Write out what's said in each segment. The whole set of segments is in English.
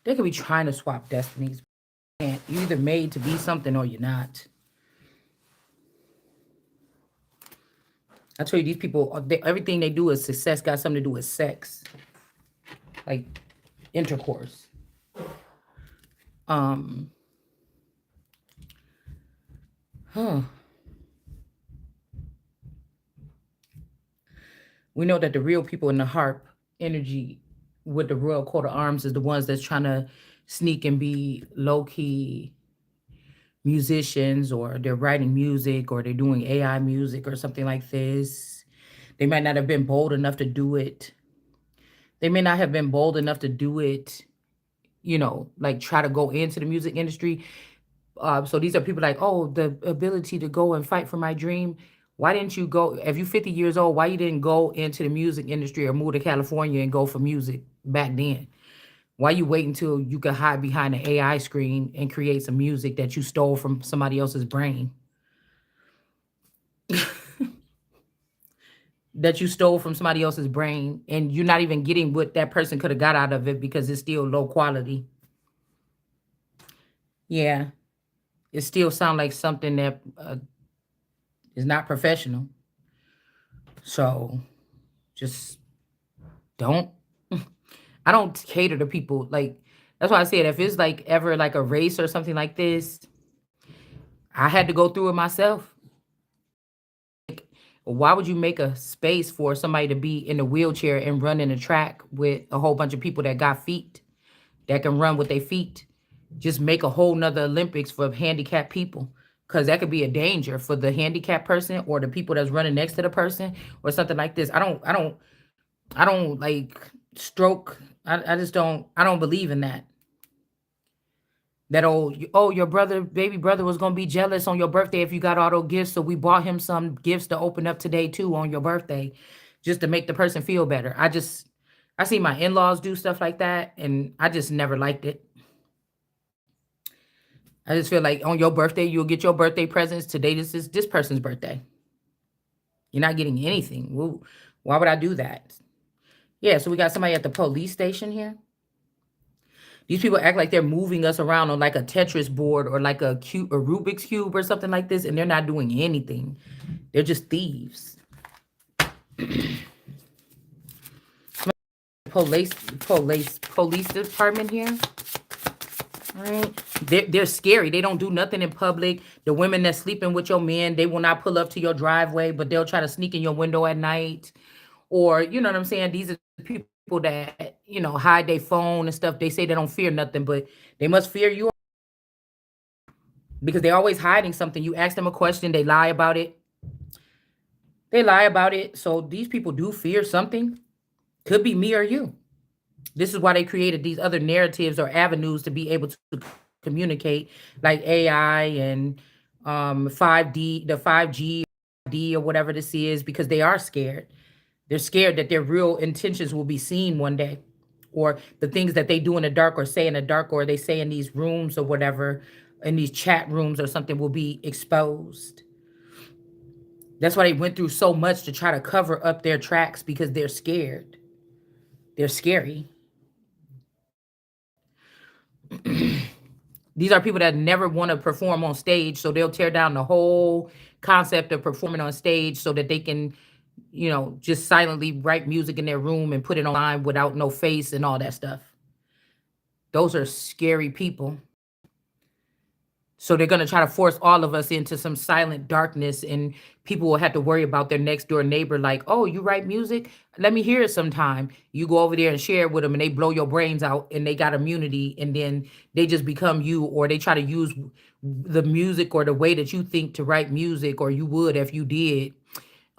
They could be trying to swap destinies. And you're either made to be something or you're not. I tell you, these people, everything they do is success got something to do with sex, like intercourse. Um, huh. We know that the real people in the harp energy with the royal coat of arms is the ones that's trying to sneak and be low key musicians, or they're writing music, or they're doing AI music or something like this. They might not have been bold enough to do it. They may not have been bold enough to do it, like try to go into the music industry. So these are people like, oh, the ability to go and fight for my dream. Why didn't you go, if you 50 years old, why you didn't go into the music industry or move to California and go for music back then? Why you wait until you could hide behind an AI screen and create some music that you stole from somebody else's brain? That you stole from somebody else's brain, and you're not even getting what that person could have got out of it because it's still low quality. Yeah, it still sounds like something that is not professional. So just don't. I don't cater to people like. That's why I said if it's like ever like a race or something like this, I had to go through it myself. Why would you make a space for somebody to be in a wheelchair and run in a track with a whole bunch of people that got feet that can run with their feet? Just make a whole nother Olympics for handicapped people. Cause that could be a danger for the handicapped person or the people that's running next to the person or something like this. I don't like stroke. I just I don't believe in that. That oh, your brother, baby brother was gonna be jealous on your birthday if you got all those gifts. So we bought him some gifts to open up today too on your birthday, just to make the person feel better. I see my in-laws do stuff like that, and I just never liked it. I just feel like on your birthday, you'll get your birthday presents. Today, this is this person's birthday. You're not getting anything. Why would I do that? Yeah, so we got somebody at the police station here. These people act like they're moving us around on like a Tetris board or like a Rubik's cube or something like this, and they're not doing anything. They're just thieves. Police department here. All right. They're scary. They don't do nothing in public. The women that's sleeping with your men, they will not pull up to your driveway, but they'll try to sneak in your window at night. Or, you know what I'm saying? These are people that, hide their phone and stuff. They say they don't fear nothing, but they must fear you because they're always hiding something. You ask them a question, they lie about it. They lie about it. So these people do fear something. Could be me or you. This is why they created these other narratives or avenues to be able to communicate, like AI and 5D, the 5G D or whatever this is, because they are scared. They're scared that their real intentions will be seen one day, or the things that they do in the dark or say in the dark, or they say in these rooms or whatever, in these chat rooms or something, will be exposed. That's why they went through so much to try to cover up their tracks, because they're scared. They're scary. These are people that never want to perform on stage, so they'll tear down the whole concept of performing on stage so that they can, just silently write music in their room and put it online without no face and all that stuff. Those are scary people. So they're going to try to force all of us into some silent darkness, and people will have to worry about their next door neighbor like, oh, you write music? Let me hear it sometime. You go over there and share it with them, and they blow your brains out, and they got immunity, and then they just become you, or they try to use the music or the way that you think to write music, or you would if you did.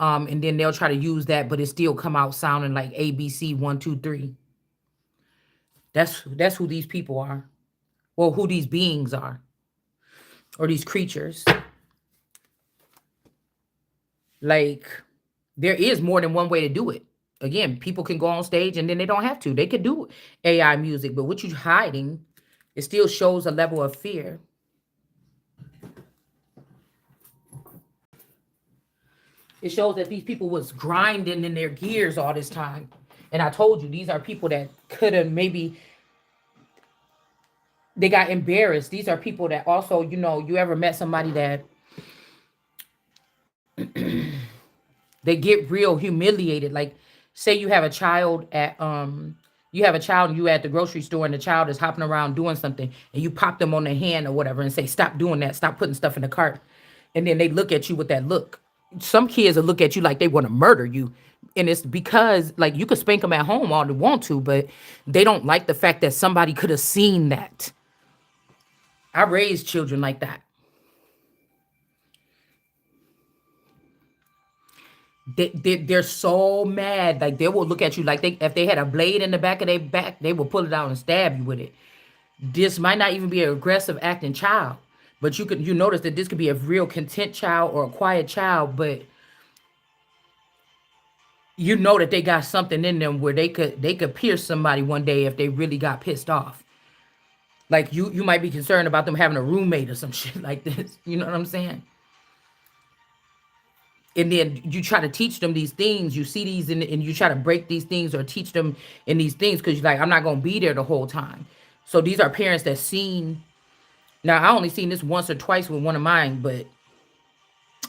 And then they'll try to use that, but it still come out sounding like ABC 1, 2, 3. That's who these people are. Well, who these beings are, or these creatures. Like, there is more than one way to do it. Again, people can go on stage and then they don't have to. They could do AI music, but what you hiding, it still shows a level of fear. It shows that these people was grinding in their gears all this time. And I told you, these are people that could have maybe they got embarrassed. These are people that also, you ever met somebody that they get real humiliated. Like, say you have a child and you at the grocery store and the child is hopping around doing something and you pop them on the hand or whatever and say, stop doing that, stop putting stuff in the cart. And then they look at you with that look. Some kids will look at you like they want to murder you. And it's because, like, you could spank them at home all they want to, but they don't like the fact that somebody could have seen that. I raised children like that. They're so mad. Like, they will look at you like if they had a blade in the back of their back, they will pull it out and stab you with it. This might not even be an aggressive acting child, but you notice that this could be a real content child or a quiet child, but you know that they got something in them where they could pierce somebody one day if they really got pissed off. Like, you might be concerned about them having a roommate or some shit like this. You know what I'm saying? And then you try to teach them these things. You see these and you try to break these things or teach them in these things because you're like, I'm not gonna be there the whole time. So these are parents that seen. Now, I only seen this once or twice with one of mine, but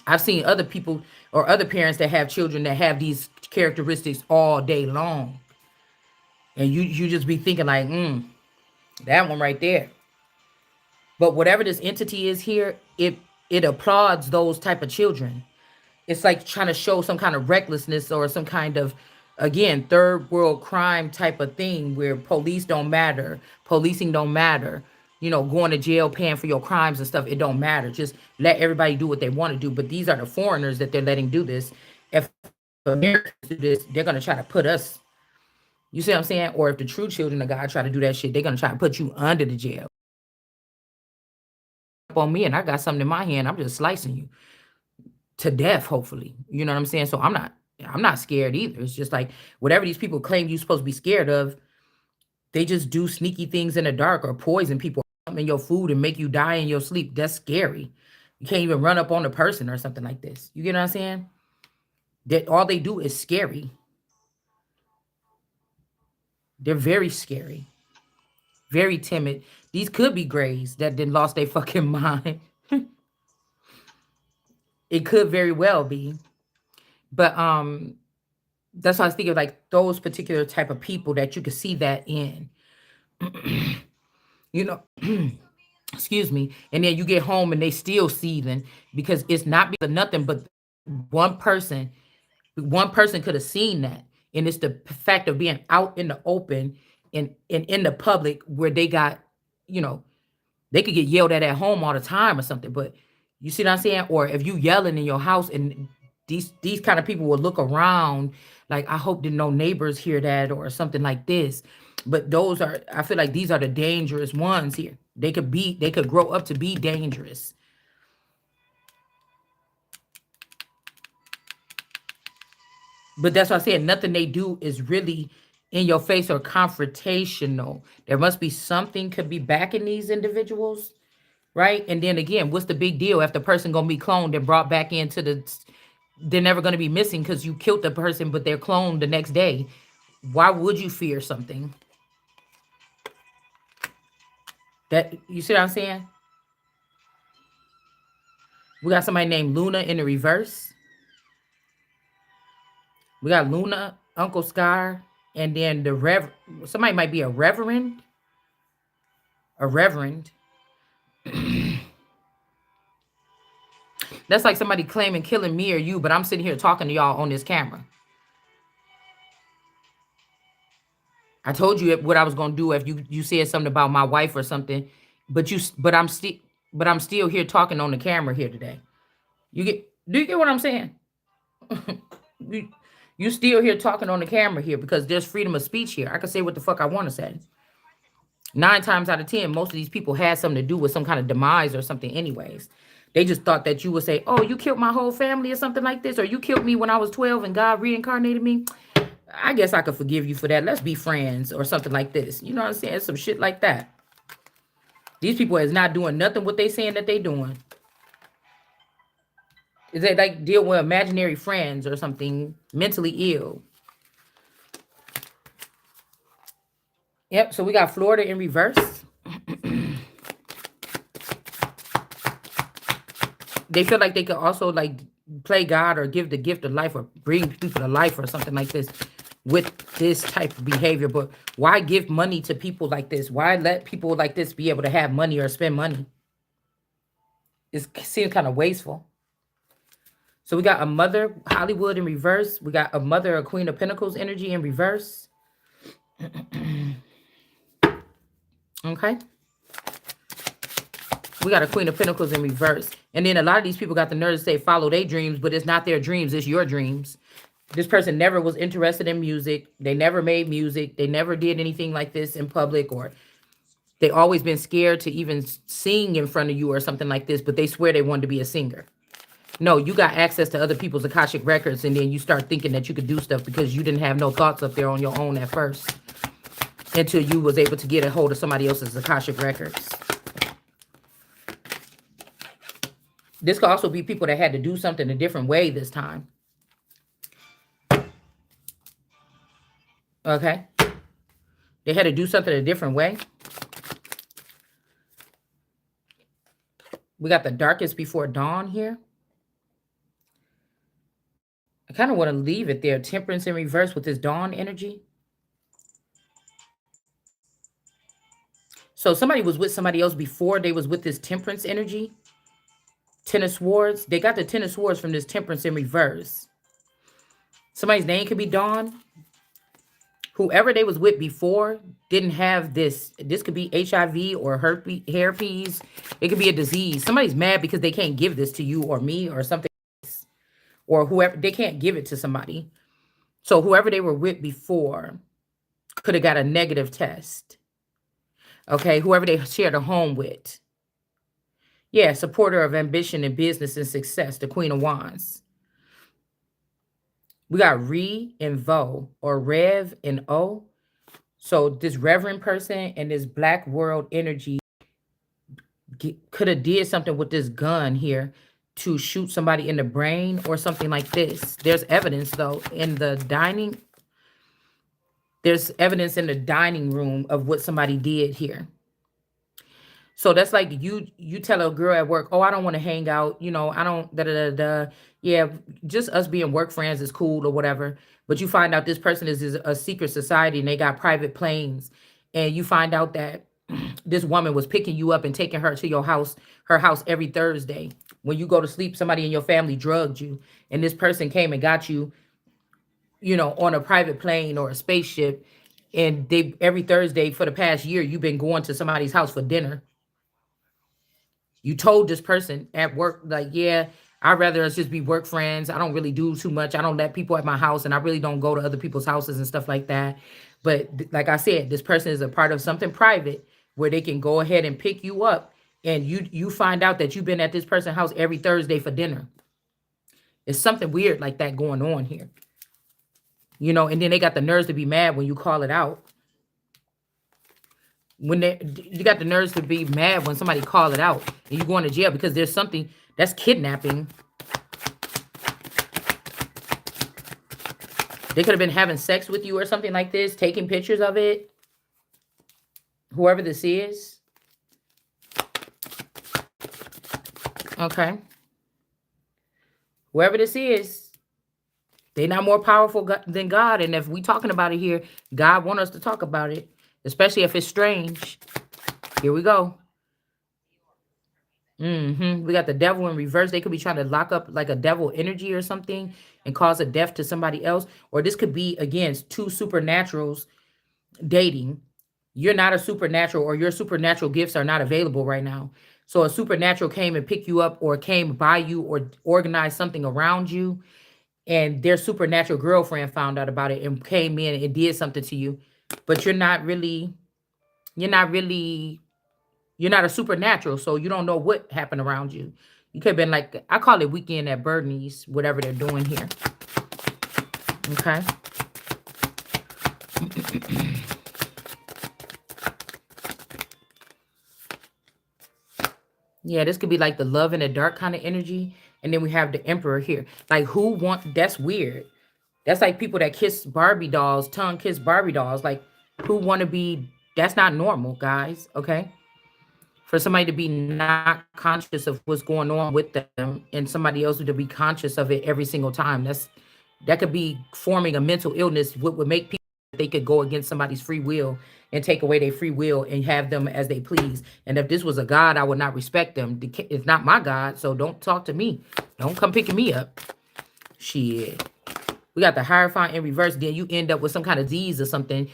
I've seen other people or other parents that have children that have these characteristics all day long. And you just be thinking like, that one right there. But whatever this entity is here, it applauds those type of children. It's like trying to show some kind of recklessness or some kind of, again, third world crime type of thing where police don't matter, policing don't matter, going to jail, paying for your crimes and stuff, it don't matter. Just let everybody do what they want to do. But these are the foreigners that they're letting do this. If Americans do this, they're gonna try to put us. You see what I'm saying? Or if the true children of God try to do that shit, they're gonna try to put you under the jail. Up on me, and I got something in my hand, I'm just slicing you to death, hopefully. You know what I'm saying? So I'm not scared either. It's just like whatever these people claim you're supposed to be scared of, they just do sneaky things in the dark or poison people in your food and make you die in your sleep. That's scary. You can't even run up on a person or something like this. You get what I'm saying? That all they do is scary. They're very scary, very timid. These could be grays that then lost their fucking mind. It could very well be. But that's why I was thinking like those particular type of people that you could see that in. You know, excuse me. And then you get home and they still seething because it's not because of nothing but one person. One person could have seen that. And it's the fact of being out in the open and in the public where they got, you know, they could get yelled at home all the time or something. But you see what I'm saying? Or if you yelling in your house and these kind of people will look around like, I hope that no neighbors hear that or something like this. But those are, I feel like these are the dangerous ones here. They could grow up to be dangerous. But that's why I said nothing they do is really in your face or confrontational. There must be something could be backing these individuals, right? And then again, what's the big deal if the person gonna be cloned and brought back into the? They're never gonna be missing because you killed the person, but they're cloned the next day. Why would you fear something that you see what I'm saying? We got somebody named Luna in the reverse. We got Luna, Uncle Scar, and then the somebody might be a reverend. A reverend. That's like somebody claiming killing me or you, but I'm sitting here talking to y'all on this camera. I told you what I was gonna do if you said something about my wife or something, but I'm still here talking on the camera here today. Do you get what I'm saying? you, you still here talking on the camera here because there's freedom of speech here. I can say what the fuck I want to say. 9 times out of 10, most of these people had something to do with some kind of demise or something anyways. They just thought that you would say, oh, you killed my whole family or something like this, or you killed me when I was 12 and God reincarnated me. I guess I could forgive you for that. Let's be friends or something like this. You know what I'm saying? Some shit like that. These people is not doing nothing what they saying that they doing. Is they like deal with imaginary friends or something mentally ill? Yep. So we got Florida in reverse. They feel like they could also like play God or give the gift of life or bring people to life or something like this with this type of behavior. But why give money to people like this? Why let people like this be able to have money or spend money? It seems kind of wasteful. So we got a Mother Hollywood in reverse. We got a Mother, a Queen of Pentacles energy in reverse. Okay. We got a Queen of Pentacles in reverse. And then a lot of these people got the nerve to say follow their dreams, but it's not their dreams, it's your dreams. This person never was interested in music. They never made music. They never did anything like this in public, or they always been scared to even sing in front of you or something like this, but they swear they wanted to be a singer. No, you got access to other people's Akashic records, and then you start thinking that you could do stuff because you didn't have no thoughts up there on your own at first until you was able to get a hold of somebody else's Akashic records. This could also be people that had to do something a different way this time. Okay. They had to do something a different way. We got the darkest before dawn here. I kind of want to leave it there. Temperance in reverse with this dawn energy. So somebody was with somebody else before they was with this temperance energy. Ten of Swords. They got the Ten of Swords from this temperance in reverse. Somebody's name could be Dawn. Whoever they was with before didn't have this. This could be HIV or herpes. It could be a disease. Somebody's mad because they can't give this to you or me or something. Or whoever, they can't give it to somebody. So whoever they were with before could have got a negative test. Okay, whoever they shared a home with. Yeah, supporter of ambition and business and success, the Queen of Wands. We got Re and Vo, or Rev and O. So this reverend person and this black world energy could have did something with this gun here to shoot somebody in the brain or something like this. There's evidence, though, in the dining. There's evidence in the dining room of what somebody did here. So that's like you tell a girl at work, oh, I don't want to hang out. You know, I don't, da, da, da, da. Yeah, just us being work friends is cool or whatever. But you find out this person is a secret society and they got private planes. And you find out that this woman was picking you up and taking her to your house, her house every Thursday. When you go to sleep, somebody in your family drugged you. And this person came and got you, you know, on a private plane or a spaceship. And they every Thursday for the past year, you've been going to somebody's house for dinner. You told this person at work, like, yeah, I'd rather us just be work friends. I don't really do too much. I don't let people at my house, and I really don't go to other people's houses and stuff like that. But like I said, this person is a part of something private where they can go ahead and pick you up, and you find out that you've been at this person's house every Thursday for dinner. It's something weird like that going on here. You know, and then they got the nerves to be mad when you call it out. When you got the nerves to be mad when somebody call it out and you going to jail because there's something that's kidnapping. They could have been having sex with you or something like this, taking pictures of it. Whoever this is. Okay. Whoever this is, they're not more powerful than God. And if we talking about it here, God want us to talk about it. Especially if it's strange. Here we go. We got the devil in reverse. They could be trying to lock up like a devil energy or something and cause a death to somebody else. Or this could be, again, two supernaturals dating. You're not a supernatural, or your supernatural gifts are not available right now. So a supernatural came and picked you up or came by you or organized something around you. And their supernatural girlfriend found out about it and came in and did something to you. But you're not a supernatural, so you don't know what happened around you. You could have been like, I call it weekend at Bernie's, whatever they're doing here. Okay. Yeah, this could be like the love in the dark kind of energy. And then we have the Emperor here. Like, that's weird. That's like people that kiss Barbie dolls, tongue kiss Barbie dolls. Like, who want to be, that's not normal, guys. Okay. for somebody to be not conscious of what's going on with them and somebody else to be conscious of it every single time. That could be forming a mental illness. What would make people, they could go against somebody's free will and take away their free will and have them as they please. And if this was a God, I would not respect them. It's not my God, so don't talk to me. Don't come picking me up. Shit. We got the Hierophant in reverse. Then you end up with some kind of disease or something,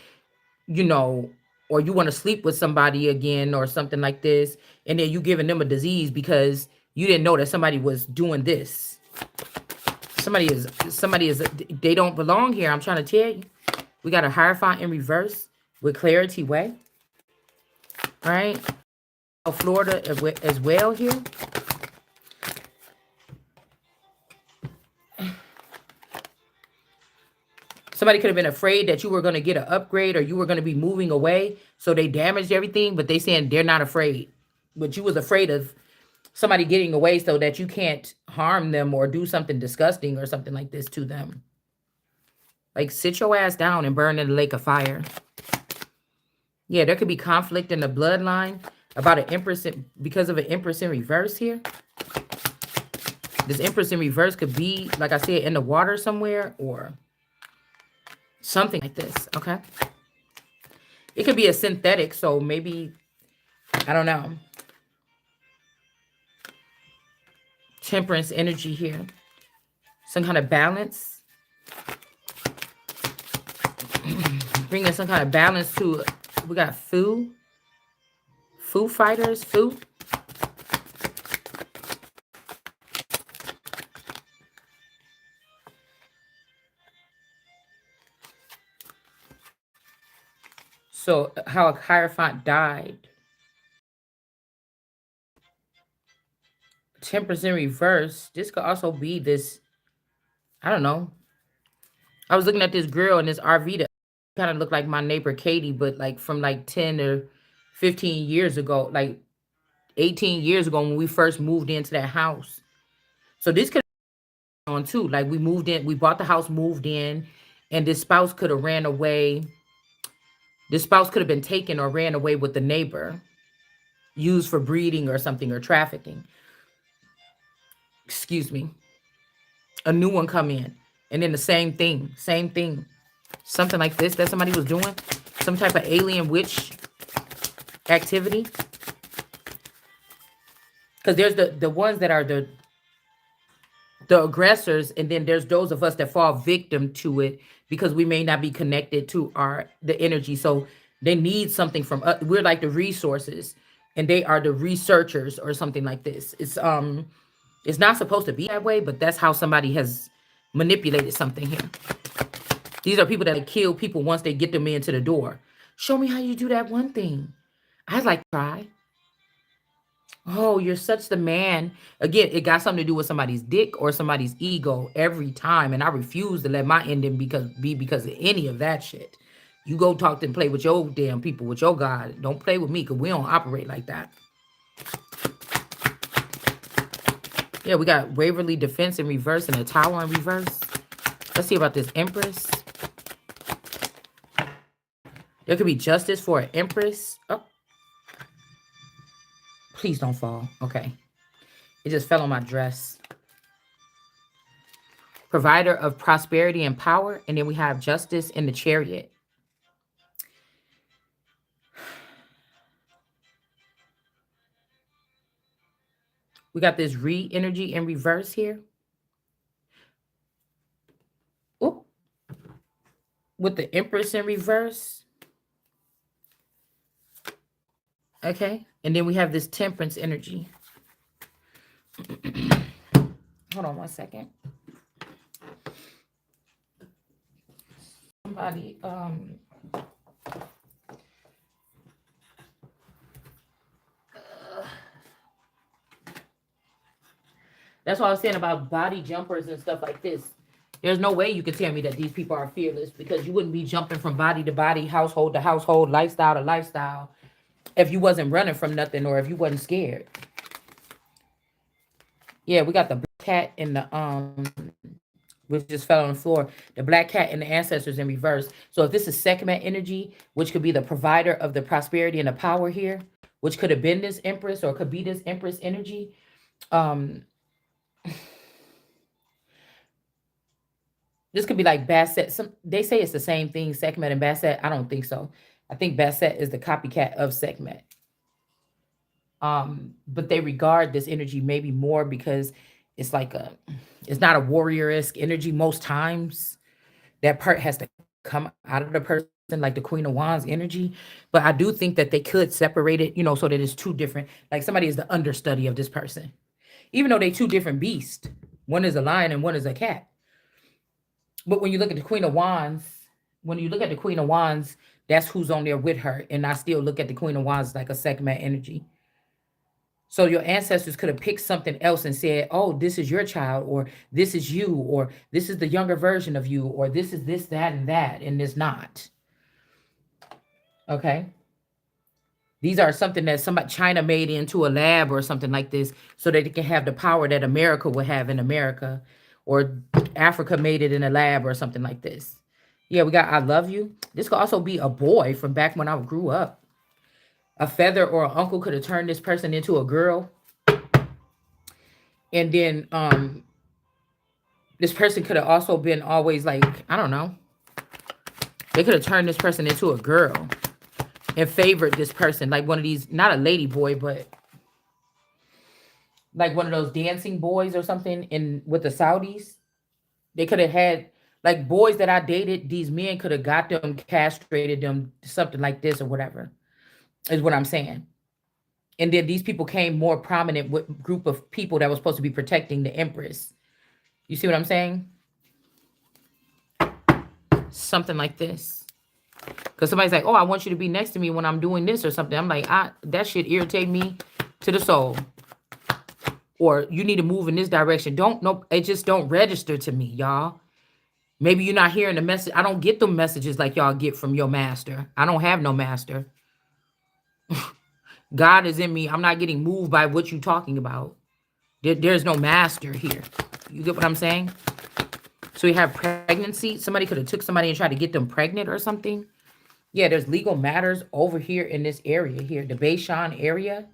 you know, or you want to sleep with somebody again or something like this, and then you giving them a disease because you didn't know that somebody was doing this. Somebody is they don't belong here. I'm trying to tell you. We got a Hierophant in reverse with clarity way. All right. Florida as well here. Somebody could have been afraid that you were going to get an upgrade or you were going to be moving away. So they damaged everything, but they saying they're not afraid. But you was afraid of somebody getting away so that you can't harm them or do something disgusting or something like this to them. Like, sit your ass down and burn in the lake of fire. Yeah, there could be conflict in the bloodline about an Empress because of an Empress in reverse here. This Empress in reverse could be, like I said, in the water somewhere or something like this, okay? It could be a synthetic, so maybe, I don't know. Temperance energy here. Some kind of balance. Bringing some kind of balance to, we got Foo Fighters, Foo. So how a Hierophant died. Temperance in reverse. This could also be this, I don't know. I was looking at this girl in this RV that kind of looked like my neighbor Katie, but like from like 10 or 15 years ago, like 18 years ago when we first moved into that house. So this could have on too. Like we moved in, we bought the house, moved in, and this spouse could have ran away. This spouse could have been taken or ran away with the neighbor, used for breeding or something or trafficking. Excuse me. A new one come in. And then the same thing. Something like this that somebody was doing. Some type of alien witch activity. Because there's the ones that are the aggressors, and then there's those of us that fall victim to it because we may not be connected to the energy. So they need something from us. We're like the resources, and they are the researchers or something like this. It's not supposed to be that way, but that's how somebody has manipulated something here. These are people that kill people once they get them into the door. Show me how you do that one thing. I'd like to try. Oh, you're such the man. Again, it got something to do with somebody's dick or somebody's ego every time. And I refuse to let my ending be because of any of that shit. You go talk and play with your damn people, with your God. Don't play with me because we don't operate like that. Yeah, we got Waverly Defense in reverse and a Tower in reverse. Let's see about this Empress. There could be justice for an Empress. Oh. Please don't fall. Okay. It just fell on my dress. Provider of prosperity and power. And then we have justice in the Chariot. We got this re-energy in reverse here. Ooh. With the Empress in reverse. Okay. And then we have this temperance energy. Hold on one second. Somebody, that's what I was saying about body jumpers and stuff like this. There's no way you can tell me that these people are fearless because you wouldn't be jumping from body to body, household to household, lifestyle to lifestyle if you wasn't running from nothing or if you wasn't scared. Yeah, we got the black cat and the which just fell on the floor. The black cat and the ancestors in reverse. So if this is Sekhmet energy, which could be the provider of the prosperity and the power here, which could have been this Empress or could be this Empress energy. Um, this could be like Basset. Some they say it's the same thing, Sekhmet and Basset. I don't think so. I think Basset is the copycat of Sekhmet. But they regard this energy maybe more because it's like a, it's not a warrior-esque energy most times. That part has to come out of the person, like the Queen of Wands energy. But I do think that they could separate it, so that it's two different. Like somebody is the understudy of this person, even though they two different beasts. One is a lion and one is a cat. But when you look at the Queen of Wands, when you look at the Queen of Wands, that's who's on there with her. And I still look at the Queen of Wands like a Sekhmet energy. So your ancestors could have picked something else and said, "Oh, this is your child, or this is you, or this is the younger version of you, or this is this, that, and that," and it's not. Okay. These are something that somebody China made into a lab or something like this so that it can have the power that America would have in America, or Africa made it in a lab or something like this. Yeah, we got I love you. This could also be a boy from back when I grew up. A feather or an uncle could have turned this person into a girl. And then this person could have also been always like, I don't know. They could have turned this person into a girl and favored this person, like one of these, not a lady boy, but like one of those dancing boys or something in with the Saudis. They could have had like boys that I dated, these men could have got them, castrated them, something like this or whatever, is what I'm saying. And then these people came more prominent with group of people that was supposed to be protecting the Empress. You see what I'm saying? Something like this. Because somebody's like, "Oh, I want you to be next to me when I'm doing this or something." I'm like, that shit irritate me to the soul. Or you need to move in this direction. Don't no, it just don't register to me, y'all. Maybe you're not hearing the message. I don't get the messages like y'all get from your master. I don't have no master. God is in me. I'm not getting moved by what you're talking about. There's no master here. You get what I'm saying? So you have pregnancy. Somebody could have took somebody and tried to get them pregnant or something. Yeah, there's legal matters over here in this area here, the Bashan area.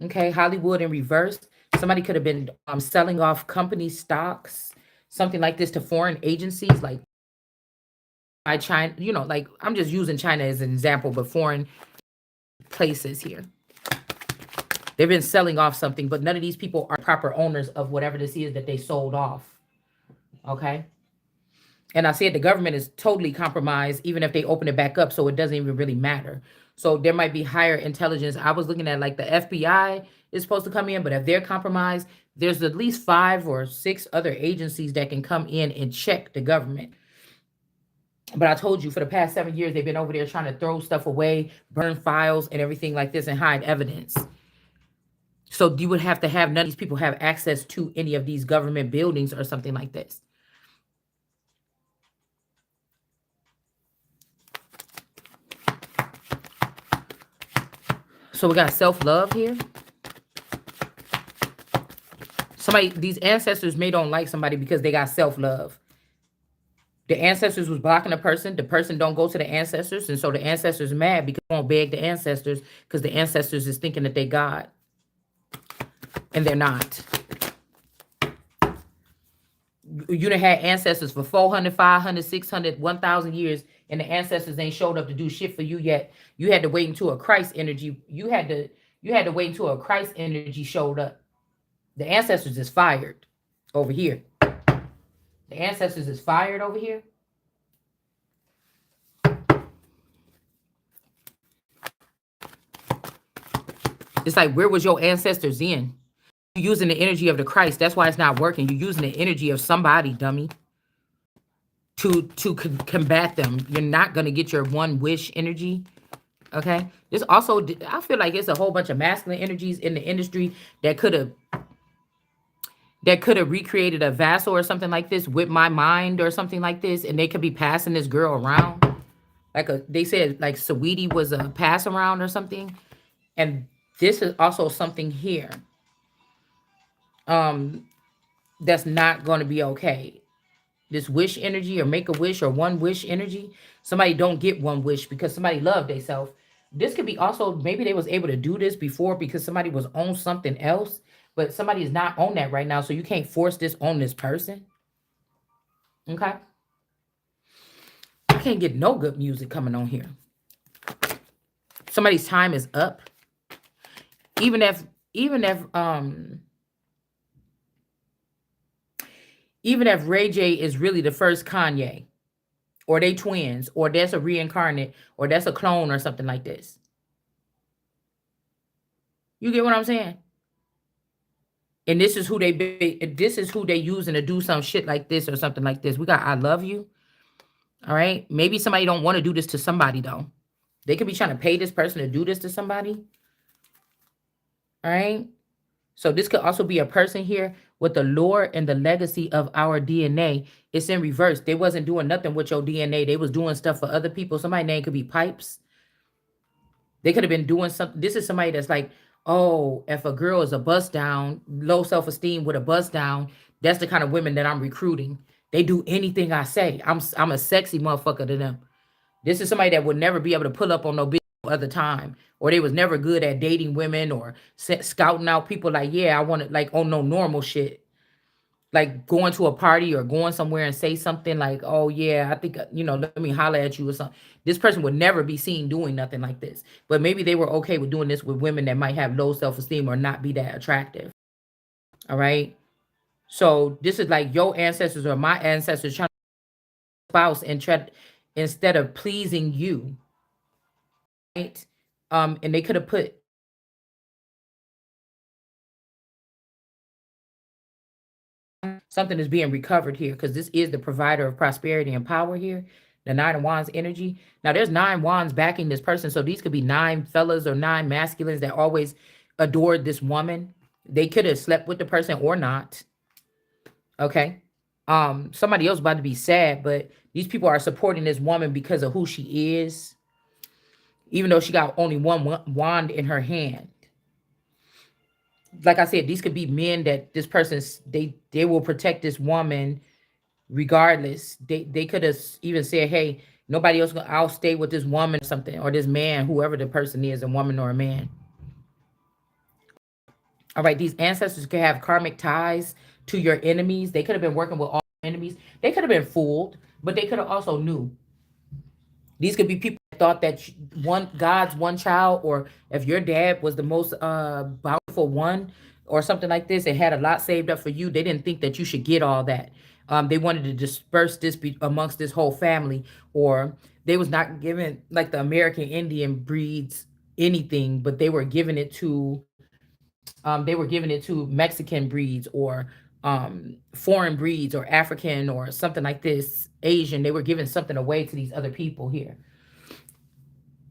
Okay, Hollywood in reverse. Somebody could have been selling off company stocks, something like this to foreign agencies, like by China. Like I'm just using China as an example, but foreign places here. They've been selling off something, but none of these people are proper owners of whatever this is that they sold off. Okay. And I said the government is totally compromised, even if they open it back up, so it doesn't even really matter. So there might be higher intelligence. I was looking at like the FBI is supposed to come in, but if they're compromised, there's at least 5 or 6 other agencies that can come in and check the government. But I told you for the past 7 years, they've been over there trying to throw stuff away, burn files and everything like this and hide evidence. So you would have to have none of these people have access to any of these government buildings or something like this. So we got self-love here. These ancestors may don't like somebody because they got self-love. The ancestors was blocking the person don't go to the ancestors, and so the ancestors mad because they won't beg the ancestors because the ancestors is thinking that they God. And they're not. You done had ancestors for 400, 500, 600, 1,000 years, and the ancestors ain't showed up to do shit for you yet. You had to wait until a Christ energy. You had to wait until a Christ energy showed up. The ancestors is fired over here. The ancestors is fired over here. It's like, where was your ancestors in? You're using the energy of the Christ. That's why it's not working. You're using the energy of somebody, dummy, to combat them. You're not going to get your one wish energy. Okay. This also, I feel like it's a whole bunch of masculine energies in the industry that could have recreated a vassal or something like this with my mind or something like this, and they could be passing this girl around. They said like Saweetie was a pass around or something. And this is also something here that's not going to be okay. This wish energy or make a wish or one wish energy. Somebody don't get one wish because somebody loved themselves. This could be also, maybe they was able to do this before because somebody was on something else, but somebody is not on that right now, so you can't force this on this person. Okay, I can't get no good music coming on here. Somebody's time is up. Even if even if even if Ray J is really the first Kanye, or they twins, or that's a reincarnate, or that's a clone or something like this. You get what I'm saying? And this is who they using to do some shit like this or something like this. We got I love you. All right. Maybe somebody don't want to do this to somebody though. They could be trying to pay this person to do this to somebody. All right. So this could also be a person here with the lore and the legacy of our DNA. It's in reverse. They wasn't doing nothing with your DNA. They was doing stuff for other people. Somebody's name could be Pipes. They could have been doing something. This is somebody that's like, oh, if a girl is a bust down, low self-esteem with a bust down, that's the kind of women that I'm recruiting. They do anything I say. I'm a sexy motherfucker to them. This is somebody that would never be able to pull up on no bitch other time, or they was never good at dating women or scouting out people. Like, yeah, I want it like on no normal shit, like going to a party or going somewhere and say something like, oh yeah, I think let me holler at you or something. This person would never be seen doing nothing like this, but maybe they were okay with doing this with women that might have low self-esteem or not be that attractive. All right, so this is like your ancestors or my ancestors trying to spouse and try instead of pleasing you, right? And they could have put something is being recovered here because this is the provider of prosperity and power here. The nine of wands energy. Now there's nine wands backing this person. So these could be nine fellas or nine masculines that always adored this woman. They could have slept with the person or not. Okay. Somebody else about to be sad, but these people are supporting this woman because of who she is, even though she got only one wand in her hand. Like I said, these could be men that this person's they will protect this woman regardless. They could have even said, hey, nobody else gonna, I'll stay with this woman or something, or this man, whoever the person is, a woman or a man. All right, these ancestors could have karmic ties to your enemies. They could have been working with all enemies. They could have been fooled, but they could have also knew. These could be people that thought that one God's one child, or if your dad was the most bountiful one, or something like this, and had a lot saved up for you. They didn't think that you should get all that. They wanted to disperse this amongst this whole family, or they was not giving like the American Indian breeds anything, but they were giving it to Mexican breeds, or foreign breeds, or African, or something like this, Asian. They were giving something away to these other people here,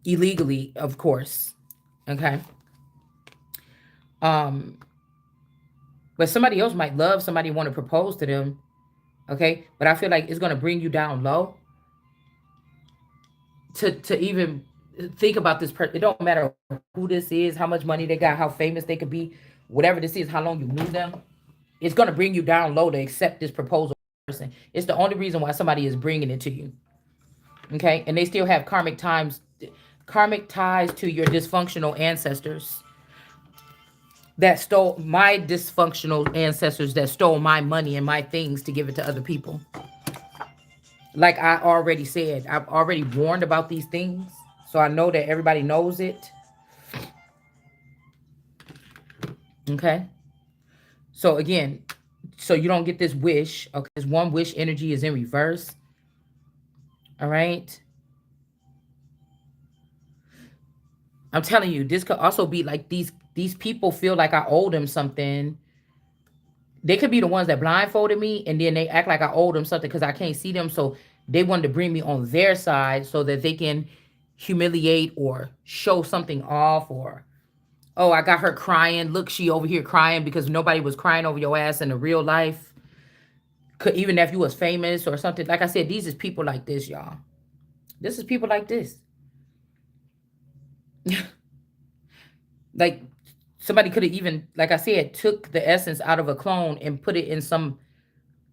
illegally, of course. Okay. Um, but somebody else might love somebody, want to propose to them. Okay, but I feel like it's gonna bring you down low to even think about this person. It don't matter who this is, how much money they got, how famous they could be, whatever this is, how long you knew them. It's gonna bring you down low to accept this proposal person. It's the only reason why somebody is bringing it to you. Okay, and they still have karmic ties to your dysfunctional ancestors that stole my dysfunctional ancestors that stole my money and my things to give it to other people. Like I already said, I've already warned about these things, so I know that everybody knows it. Okay, so again, so you don't get this wish. Okay, this one wish energy is in reverse. All right, I'm telling you, this could also be like these people feel like I owe them something. They could be the ones that blindfolded me, and then they act like I owe them something because I can't see them. So they wanted to bring me on their side so that they can humiliate or show something off, or oh, I got her crying. Look, she over here crying because nobody was crying over your ass in the real life. Could, even if you was famous or something. Like I said, these is people like this, y'all. This is people like this. Like somebody could have even, like I said, took the essence out of a clone and put it in some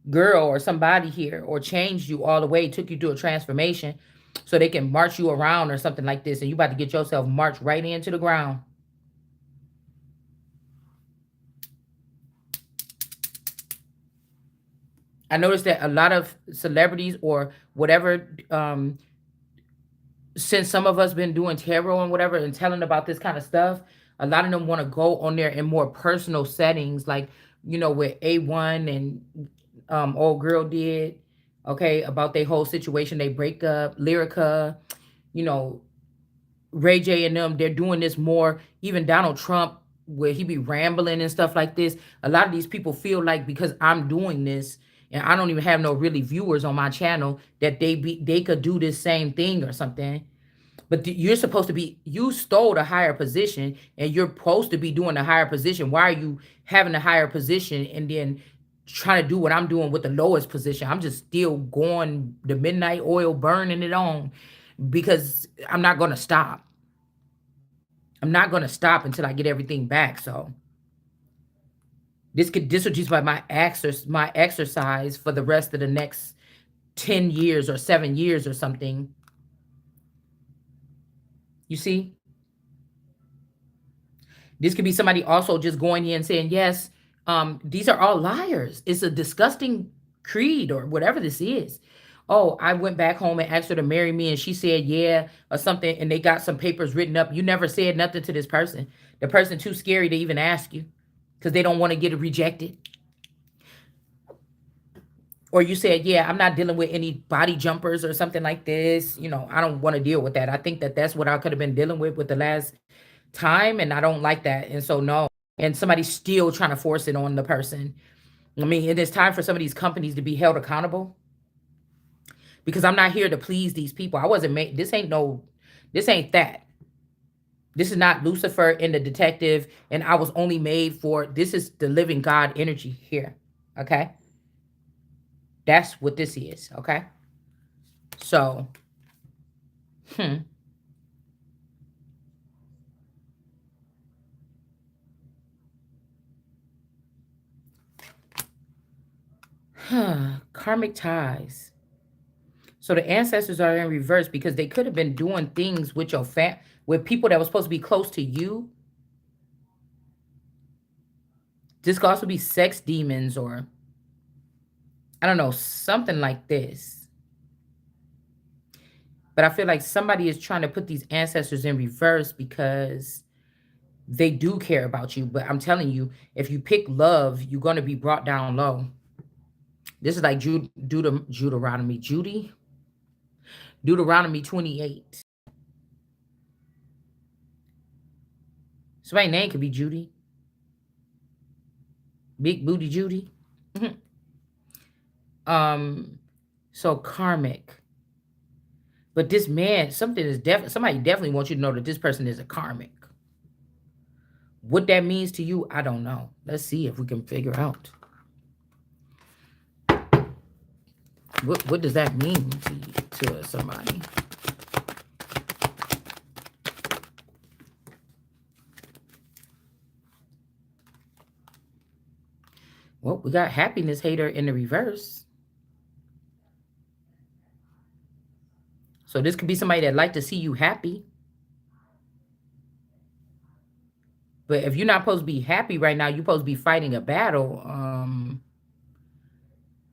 girl or somebody here, or changed you all the way, took you through a transformation. so they can march you around or something like this, and you about to get yourself marched right into the ground. I noticed that a lot of celebrities or whatever, since some of us been doing tarot and whatever and telling about this kind of stuff, a lot of them want to go on there in more personal settings, like with A1 and old girl did, okay, about their whole situation, they break up, Lyrica, you know, Ray J and them, they're doing this more. Even Donald Trump, where he be rambling and stuff like this. A lot of these people feel like because I'm doing this and I don't even have no really viewers on my channel that they could do this same thing or something. But you're supposed to be, you stole the higher position and you're supposed to be doing the higher position. Why are you having a higher position and then trying to do what I'm doing with the lowest position? I'm just still going the midnight oil, burning it on, because I'm not going to stop. I'm not going to stop until I get everything back. So this would just be my exercise for the rest of the next 10 years or 7 years or something. You see? This could be somebody also just going in and saying, yes, these are all liars. It's a disgusting creed or whatever this is. Oh, I went back home and asked her to marry me and she said, yeah, or something. And they got some papers written up. You never said nothing to this person. The person too scary to even ask you because they don't want to get it rejected. Or you said, yeah, I'm not dealing with any body jumpers or something like this. I don't want to deal with that. I think that that's what I could have been dealing with the last time, and I don't like that. And so no, and somebody's still trying to force it on the person. I mean, it is time for some of these companies to be held accountable, because I'm not here to please these people. I wasn't made, this ain't that. This is not Lucifer and the detective, and I was only made for, this is the living God energy here. Okay? That's what this is, okay? So, karmic ties. So the ancestors are in reverse because they could have been doing things with your with people that were supposed to be close to you. This could also be sex demons, or I don't know, something like this. But I feel like somebody is trying to put these ancestors in reverse because they do care about you. But I'm telling you, if you pick love, you're going to be brought down low. This is like Deuteronomy 28. Somebody's name could be Judy. Big Booty Judy. So karmic. But this man, somebody definitely wants you to know that this person is a karmic. What that means to you, I don't know. Let's see if we can figure out. What does that mean to somebody? Well, we got happiness hater in the reverse. So this could be somebody that like to see you happy. But if you're not supposed to be happy right now, you're supposed to be fighting a battle.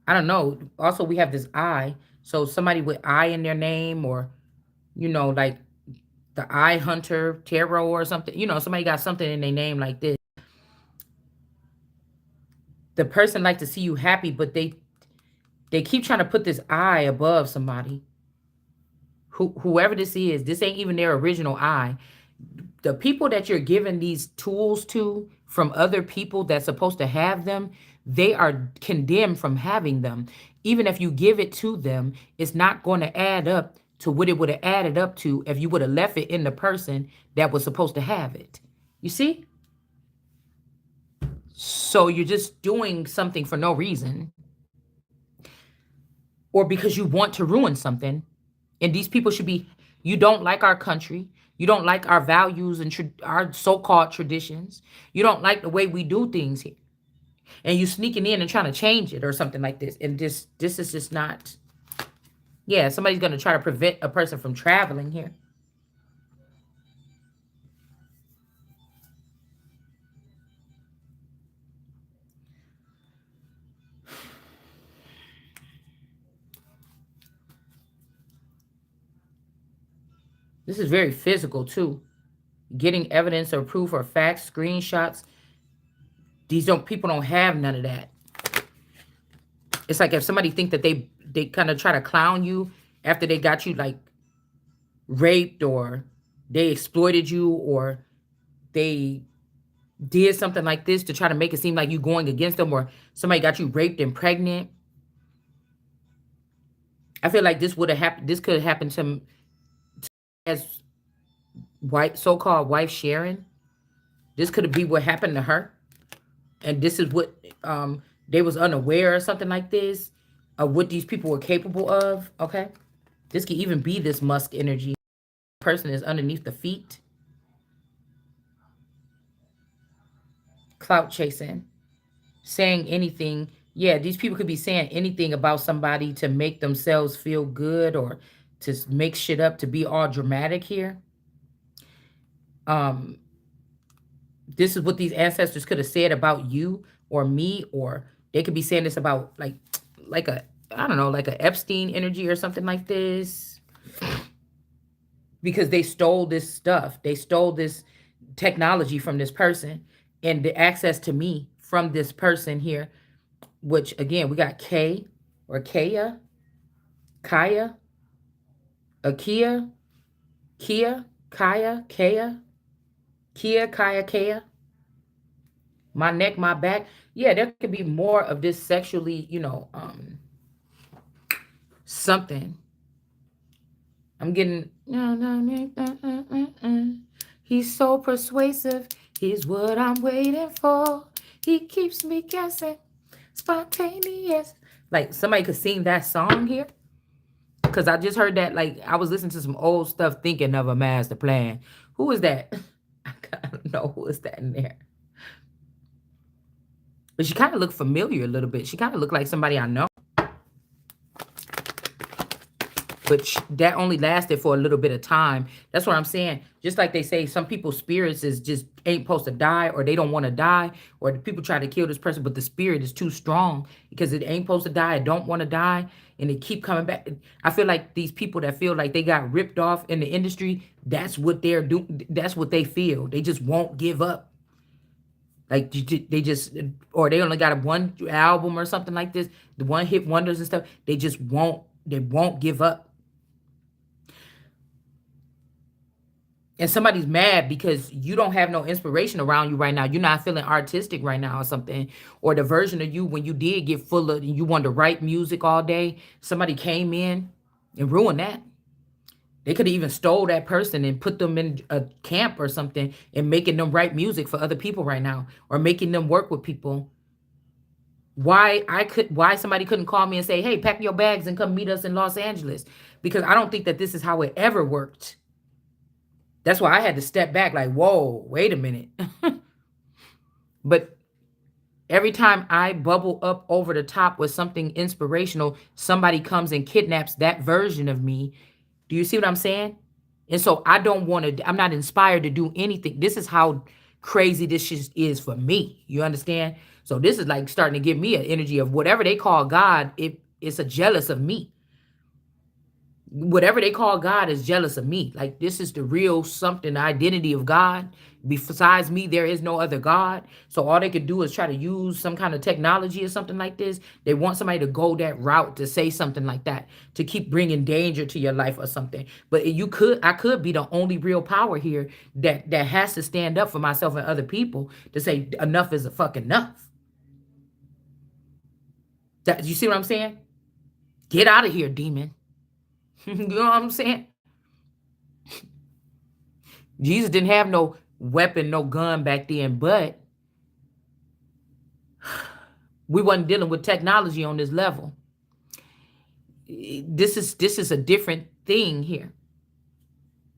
I don't know. Also, we have this I. So somebody with I in their name, or, like the Eye Hunter Tarot or something. Somebody got something in their name like this. The person like to see you happy, but they keep trying to put this I above somebody. Whoever this is, this ain't even their original I. The people that you're giving these tools to from other people that's supposed to have them, they are condemned from having them. Even if you give it to them, it's not going to add up to what it would have added up to if you would have left it in the person that was supposed to have it. You see? So you're just doing something for no reason, or because you want to ruin something. And these people should be, you don't like our country. You don't like our values and our so-called traditions. You don't like the way we do things here. And you sneaking in and trying to change it or something like this. And this is just not. Yeah, somebody's going to try to prevent a person from traveling here. This is very physical too. Getting evidence or proof or facts, screenshots. These don't people don't have none of that. It's like if somebody think that they kind of try to clown you after they got you like raped, or they exploited you, or they did something like this to try to make it seem like you going against them, or somebody got you raped and pregnant. I feel like this would have happened. This could have happened to as white so-called wife Sharon. This could be what happened to her, and this is what they was unaware or something like this of what these people were capable of. Okay, this could even be this Musk energy. Person is underneath the feet, clout chasing, saying anything. Yeah, these people could be saying anything about somebody to make themselves feel good, or to make shit up, to be all dramatic here. Um, this is what these ancestors could have said about you or me, or they could be saying this about like a, I don't know, like a Epstein energy or something like this, because they stole this stuff. They stole this technology from this person, and the access to me from this person here, which again, we got K or Kaya, Kaya, Akia, Kia, Kaya, Kaya, Kia, Kaya, Kaya, my neck, my back. Yeah, there could be more of this sexually, something. I'm getting, no, no, he's so persuasive. He's what I'm waiting for. He keeps me guessing. Spontaneous. Like somebody could sing that song here. Cause I just heard that, like I was listening to some old stuff thinking of a master plan. Who is that? I don't know who is that in there. But she kind of looked familiar a little bit. She kind of looked like somebody I know. But that only lasted for a little bit of time. That's what I'm saying. Just like they say, some people's spirits is just ain't supposed to die, or they don't want to die, or the people try to kill this person, but the spirit is too strong because it ain't supposed to die. It don't want to die, and it keep coming back. I feel like these people that feel like they got ripped off in the industry, that's what they're doing. That's what they feel. They just won't give up. Like they just, or they only got a one album or something like this, the one hit wonders and stuff. They just won't. They won't give up. And somebody's mad because you don't have no inspiration around you right now. You're not feeling artistic right now or something. Or the version of you when you did get full of, you wanted to write music all day, somebody came in and ruined that. They could have even stole that person and put them in a camp or something and making them write music for other people right now, or making them work with people. Why somebody couldn't call me and say, hey, pack your bags and come meet us in Los Angeles? Because I don't think that this is how it ever worked. That's why I had to step back like, whoa, wait a minute. But every time I bubble up over the top with something inspirational, somebody comes and kidnaps that version of me. Do you see what I'm saying? And so I don't want to, I'm not inspired to do anything. This is how crazy this shit is for me. You understand? So this is like starting to give me an energy of whatever they call God, it's a jealous of me. Whatever they call God is jealous of me. Like this is the real something, the identity of God. Besides me, there is no other God. So all they could do is try to use some kind of technology or something like this. They want somebody to go that route to say something like that, to keep bringing danger to your life or something. But I could be the only real power here that has to stand up for myself and other people to say enough is a fuck enough. That, you see what I'm saying? Get out of here, demon. You know what I'm saying? Jesus didn't have no weapon, no gun back then, but we wasn't dealing with technology on this level. This is a different thing here.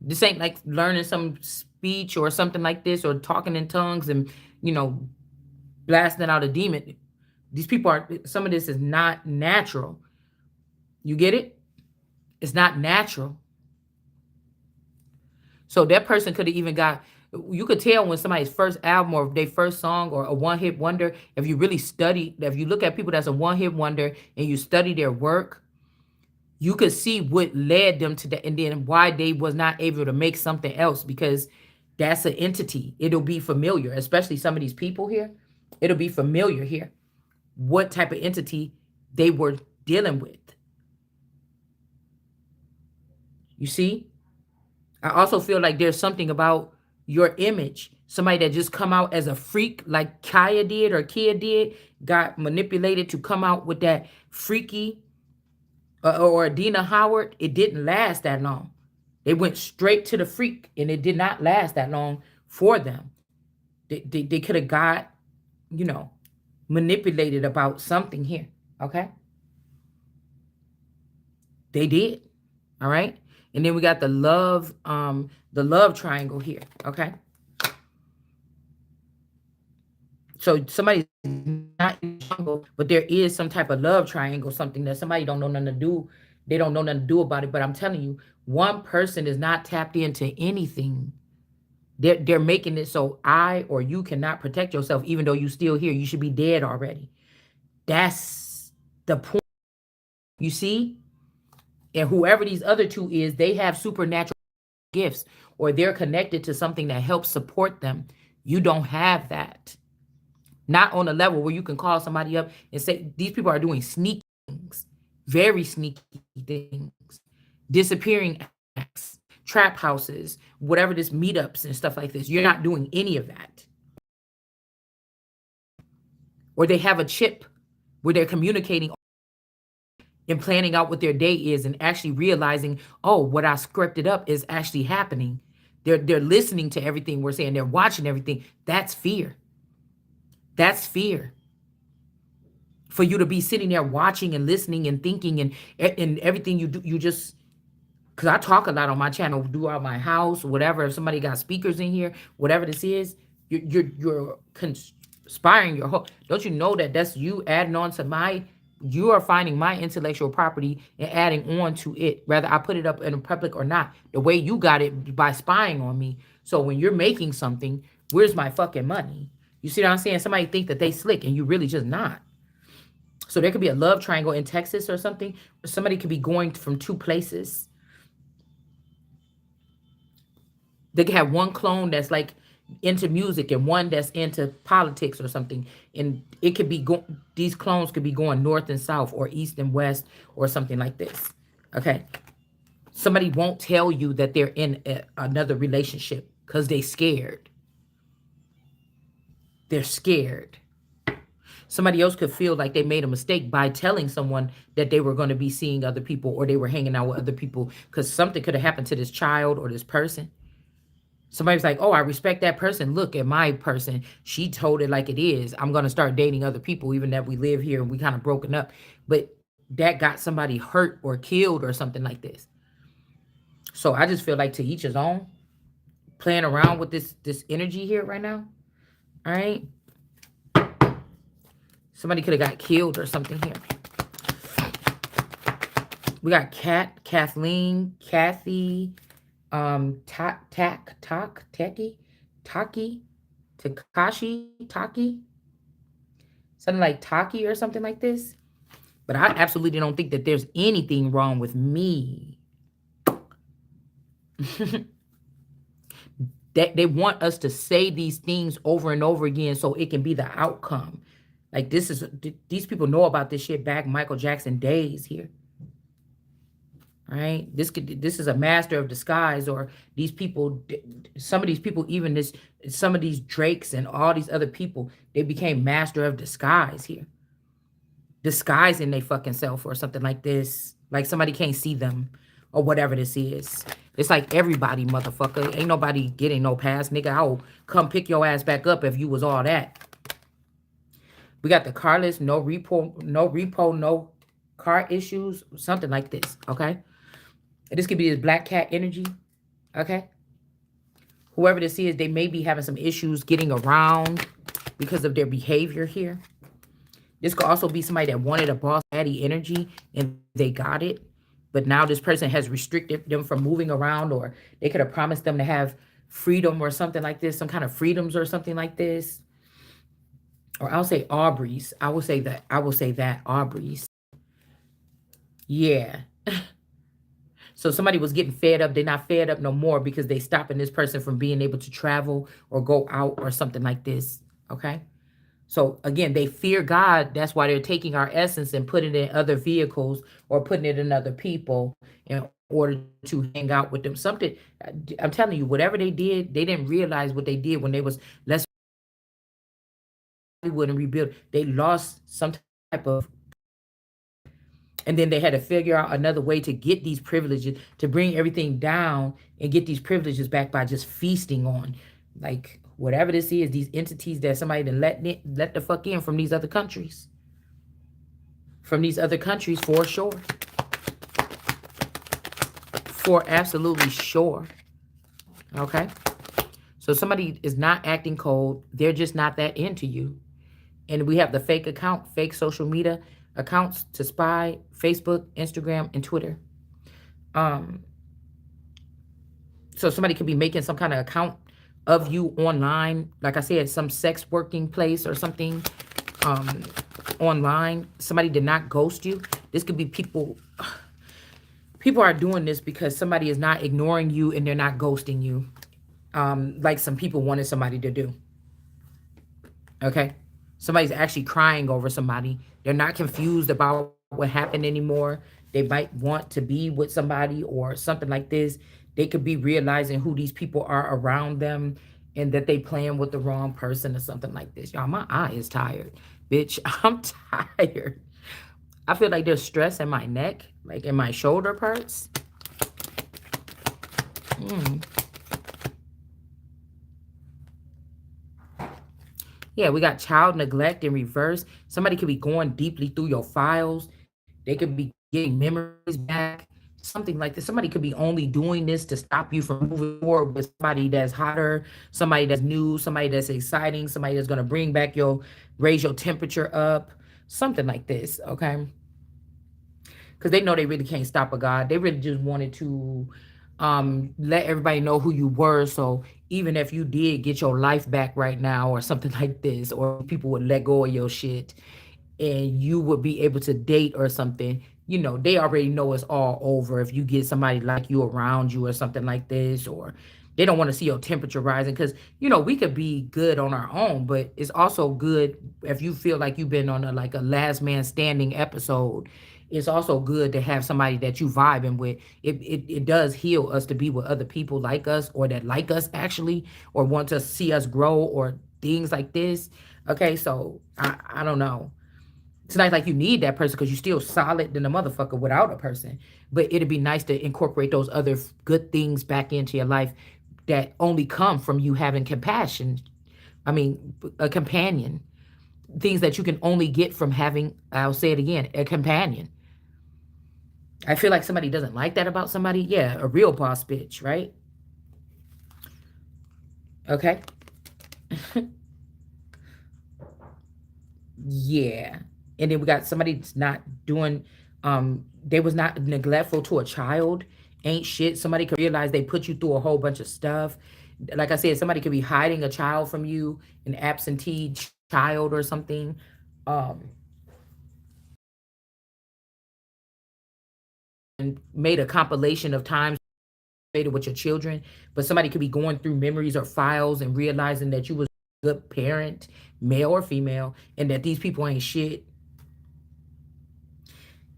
This ain't like learning some speech or something like this, or talking in tongues and blasting out a demon. These people are, some of this is not natural. You get it? It's not natural. So that person could have even got, you could tell when somebody's first album or their first song or a one-hit wonder, if you really study, if you look at people that's a one-hit wonder and you study their work, you could see what led them to that and then why they was not able to make something else, because that's an entity. It'll be familiar, especially some of these people here. It'll be familiar here what type of entity they were dealing with. You see? I also feel like there's something about your image. Somebody that just come out as a freak like Kaya did or Kia did, got manipulated to come out with that freaky, or Adina Howard. It didn't last that long. They went straight to the freak and it did not last that long for them. They could have got, you know, manipulated about something here. Okay. They did. All right. And then we got the love triangle here. Okay. So somebody's not in the jungle, but there is some type of love triangle, something that somebody don't know nothing to do. They don't know nothing to do about it. But I'm telling you, one person is not tapped into anything. They're making it so I or you cannot protect yourself, even though you still here. You should be dead already. That's the point. You see? And whoever these other two is, they have supernatural gifts or they're connected to something that helps support them. You don't have that. Not on a level where you can call somebody up and say, these people are doing sneaky things, very sneaky things, disappearing acts, trap houses, whatever this meetups and stuff like this. You're not doing any of that. Or they have a chip where they're communicating and planning out what their day is and actually realizing, oh, what I scripted up is actually happening. They're listening to everything we're saying. They're watching everything. That's fear. That's fear. For you to be sitting there watching and listening and thinking and everything you do, you just, because I talk a lot on my channel, throughout my house, whatever. If somebody got speakers in here, whatever this is, you're conspiring your whole. Don't you know that that's you adding on to my, you are finding my intellectual property and adding on to it, whether I put it up in public or not. The way you got it by spying on me. So when you're making something, where's my fucking money? You see what I'm saying? Somebody think that they slick and you really just not. So there could be a love triangle in Texas or something. Somebody could be going from two places. They could have one clone that's like into music and one that's into politics or something. And it could be, these clones could be going north and south or east and west or something like this. Okay. Somebody won't tell you that they're in another relationship because they scared. They're scared. Somebody else could feel like they made a mistake by telling someone that they were going to be seeing other people or they were hanging out with other people, because something could have happened to this child or this person. Somebody's like, oh, I respect that person. Look at my person. She told it like it is. I'm going to start dating other people, even that we live here and we kind of broken up. But that got somebody hurt or killed or something like this. So I just feel like to each his own. Playing around with this energy here right now. All right. Somebody could have got killed or something here. We got Kathleen, Kathy, Taki, Takashi, Taki. Something like Taki or something like this. But I absolutely don't think that there's anything wrong with me. They want us to say these things over and over again so it can be the outcome. Like these people know about this shit back Michael Jackson days here. All right. This is a master of disguise, or these people, some of these people, even some of these Drakes and all these other people, they became master of disguise here. Disguising they fucking self or something like this. Like somebody can't see them or whatever this is. It's like everybody, motherfucker. Ain't nobody getting no pass, nigga. I'll come pick your ass back up if you was all that. We got the carless, no repo, no car issues, something like this, okay? And this could be this black cat energy, okay? Whoever this is, they may be having some issues getting around because of their behavior here. This could also be somebody that wanted a boss daddy energy and they got it. but now this person has restricted them from moving around, or they could have promised them to have freedom or something like this, some kind of freedoms or something like this. Or I'll say Aubrey's. I will say that Aubrey's. Yeah. So somebody was getting fed up. They're not fed up no more because they stopping this person from being able to travel or go out or something like this. Okay. So again, they fear God. That's why they're taking our essence and putting it in other vehicles or putting it in other people in order to hang out with them. Something I'm telling you, whatever they did, they didn't realize what they did when they was let's Hollywood and rebuild. They lost some type of, and then they had to figure out another way to get these privileges, to bring everything down and get these privileges back by just feasting on, like whatever this is, these entities that somebody done let the fuck in from these other countries. From these other countries, for sure. For absolutely sure. Okay? So somebody is not acting cold. They're just not that into you. And we have the fake account, fake social media accounts to spy, Facebook, Instagram, and Twitter. So somebody could be making some kind of account of you online. Like I said, some sex working place or something online. Somebody did not ghost you. This could be people. People are doing this because somebody is not ignoring you and they're not ghosting you. Like some people wanted somebody to do. Okay? Somebody's actually crying over somebody. They're not confused about what happened anymore. They might want to be with somebody or something like this. They could be realizing who these people are around them and that they playing with the wrong person or something like this. Y'all, my eye is tired. Bitch, I'm tired. I feel like there's stress in my neck, like in my shoulder parts. Yeah, we got child neglect in reverse. Somebody could be going deeply through your files. They could be getting memories back, something like this. Somebody could be only doing this to stop you from moving forward with somebody that's hotter, somebody that's new, somebody that's exciting, somebody that's going to bring back raise your temperature up, something like this, okay? Because they know they really can't stop a God. They really just wanted to let everybody know who you were. So even if you did get your life back right now or something like this, or people would let go of your shit and you would be able to date or something, they already know it's all over if you get somebody like you around you or something like this, or they don't want to see your temperature rising because, we could be good on our own, but it's also good if you feel like you've been on like a last man standing episode. It's also good to have somebody that you vibing with. It does heal us to be with other people like us or that like us actually, or want to see us grow or things like this. Okay, so I don't know. It's not like you need that person because you're still solid than a motherfucker without a person. But it'd be nice to incorporate those other good things back into your life that only come from you having compassion. I mean, a companion. Things that you can only get from having, I'll say it again, a companion. I feel like somebody doesn't like that about somebody. Yeah, a real boss bitch, right? Okay. Yeah. And then we got somebody that's not doing, they was not neglectful to a child. Ain't shit. Somebody could realize they put you through a whole bunch of stuff. Like I said, somebody could be hiding a child from you, an absentee child or something. Um, and made a compilation of times with your children, but somebody could be going through memories or files and realizing that you was a good parent, male or female, and that these people ain't shit.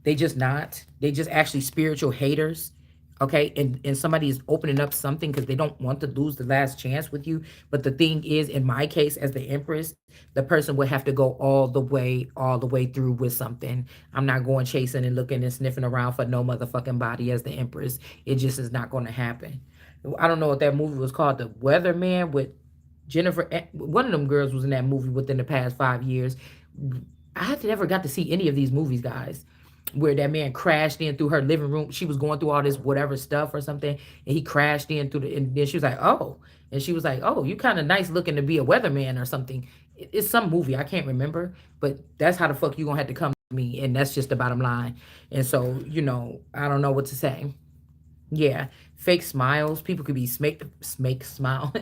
They just not. They just actually spiritual haters. Okay. And somebody is opening up something because they don't want to lose the last chance with you. But the thing is, in my case, as the Empress, the person would have to go all the way through with something. I'm not going chasing and looking and sniffing around for no motherfucking body as the Empress. It just is not going to happen. I don't know what that movie was called, The Weatherman with Jennifer. One of them girls was in that movie within the past 5 years. I had never got to see any of these movies, guys, where that man crashed in through her living room. She was going through all this whatever stuff or something, and he crashed in through and then she was like, oh. And she was like, oh, you kind of nice looking to be a weatherman or something. It's some movie. I can't remember, but that's how the fuck you gonna have to come me, and that's just the bottom line. And so, I don't know what to say. Yeah, fake smiles. People could be smake smile,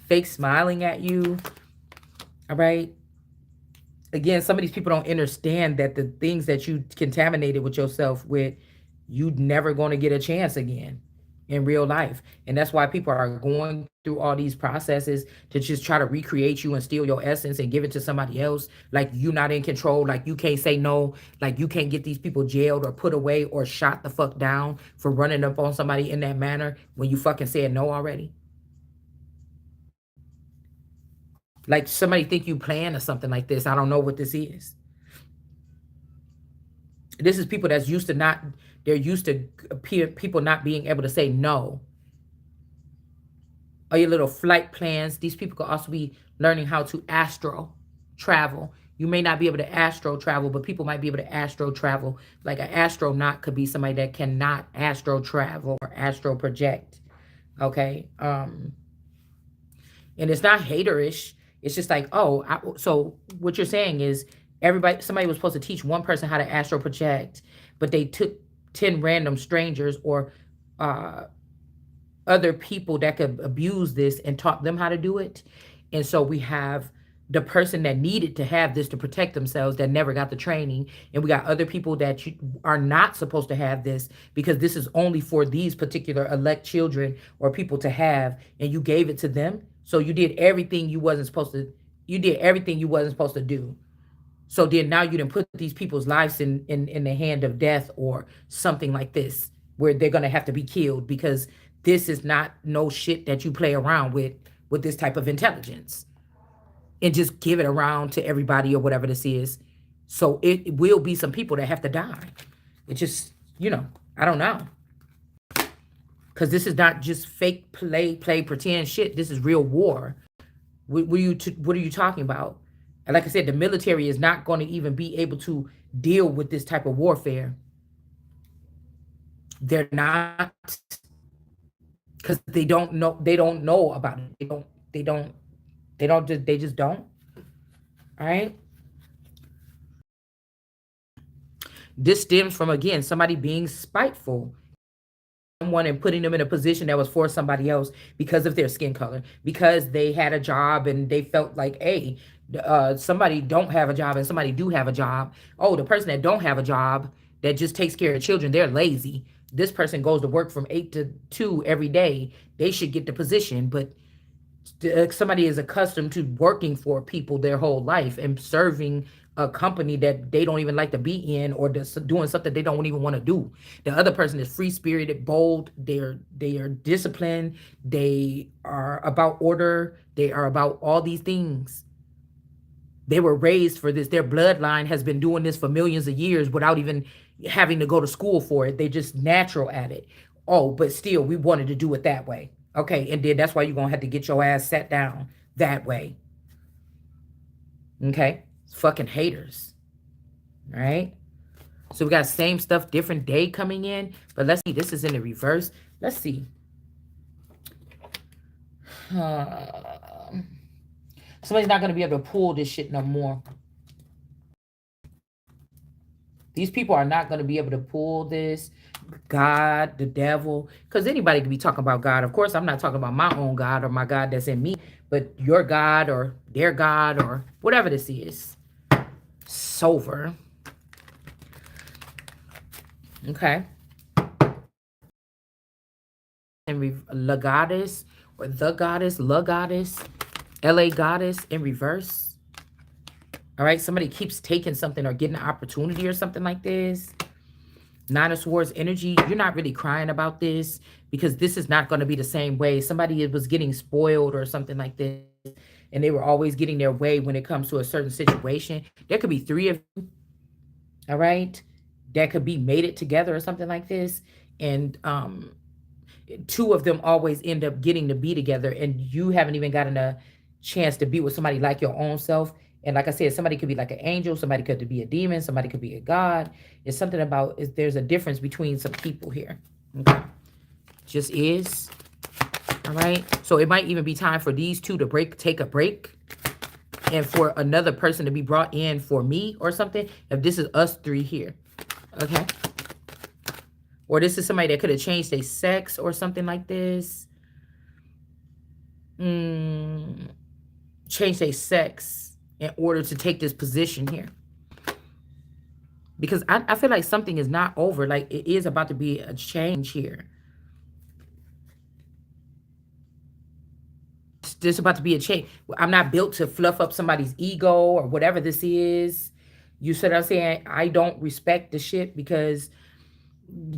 fake smiling at you. All right. Again, some of these people don't understand that the things that you contaminated with yourself with, you never going to get a chance again in real life. And that's why people are going through all these processes to just try to recreate you and steal your essence and give it to somebody else. Like you not in control, like you can't say no, like you can't get these people jailed or put away or shot the fuck down for running up on somebody in that manner when you fucking said no already. Like somebody think you plan or something like this. I don't know what this is. This is people that's used to not, they're used to people not being able to say no. Or your little flight plans. These people could also be learning how to astro travel. You may not be able to astro travel, but people might be able to astro travel. Like an astronaut could be somebody that cannot astro travel or astro project. Okay. And it's not haterish. It's just like, so what you're saying is somebody was supposed to teach one person how to astral project, but they took 10 random strangers or other people that could abuse this and taught them how to do it. And so we have the person that needed to have this to protect themselves that never got the training. And we got other people that are not supposed to have this because this is only for these particular elect children or people to have. And you gave it to them. So you did everything you wasn't supposed to. You did everything you wasn't supposed to do. So then now you didn't put these people's lives in the hand of death or something like this, where they're going to have to be killed because this is not no shit that you play around with this type of intelligence and just give it around to everybody or whatever this is. So it will be some people that have to die. It just, I don't know. Because this is not just fake play, pretend shit. This is real war. What are you talking about? And like I said, the military is not going to even be able to deal with this type of warfare. They're not, because they don't know. They don't know about it. They just don't. All right. This stems from, again, somebody being spiteful. Someone and putting them in a position that was for somebody else because of their skin color, because they had a job and they felt like, hey, somebody don't have a job and somebody do have a job. Oh, the person that don't have a job that just takes care of children, they're lazy. This person goes to work from 8 to 2 every day. They should get the position. But somebody is accustomed to working for people their whole life and serving a company that they don't even like to be in, or doing something they don't even want to do. The other person is free-spirited, bold, they are disciplined, they are about order, they are about all these things. They were raised for this. Their bloodline has been doing this for millions of years without even having to go to school for it. They're just natural at it. Oh, but still, we wanted to do it that way. Okay, and then that's why you're going to have to get your ass sat down that way. Okay? Fucking haters. All right? So we got same stuff, different day coming in. But let's see. This is in the reverse. Let's see. Somebody's not going to be able to pull this shit no more. These people are not going to be able to pull this. God, the devil. Because anybody can be talking about God. Of course, I'm not talking about my own God or my God that's in me. But your God or their God or whatever this is. Sober. Okay. And La Goddess or the Goddess, La Goddess, LA Goddess in reverse. All right. Somebody keeps taking something or getting an opportunity or something like this. Nine of Swords energy. You're not really crying about this because this is not going to be the same way. Somebody was getting spoiled or something like this, and they were always getting their way when it comes to a certain situation. There could be 3 of you, all right, that could be mated together or something like this. And 2 of them always end up getting to be together, and you haven't even gotten a chance to be with somebody like your own self. And like I said, somebody could be like an angel, somebody could be a demon, somebody could be a god. It's something about, there's a difference between some people here. Okay. Just is. All right. So it might even be time for these 2 to take a break and for another person to be brought in for me or something, if this is us three here, okay? Or this is somebody that could have changed their sex or something like this. Change their sex in order to take this position here. Because I feel like something is not over. Like it is about to be a change here. There's about to be a change. I'm not built to fluff up somebody's ego or whatever this is. You see what I'm saying? I don't respect the shit because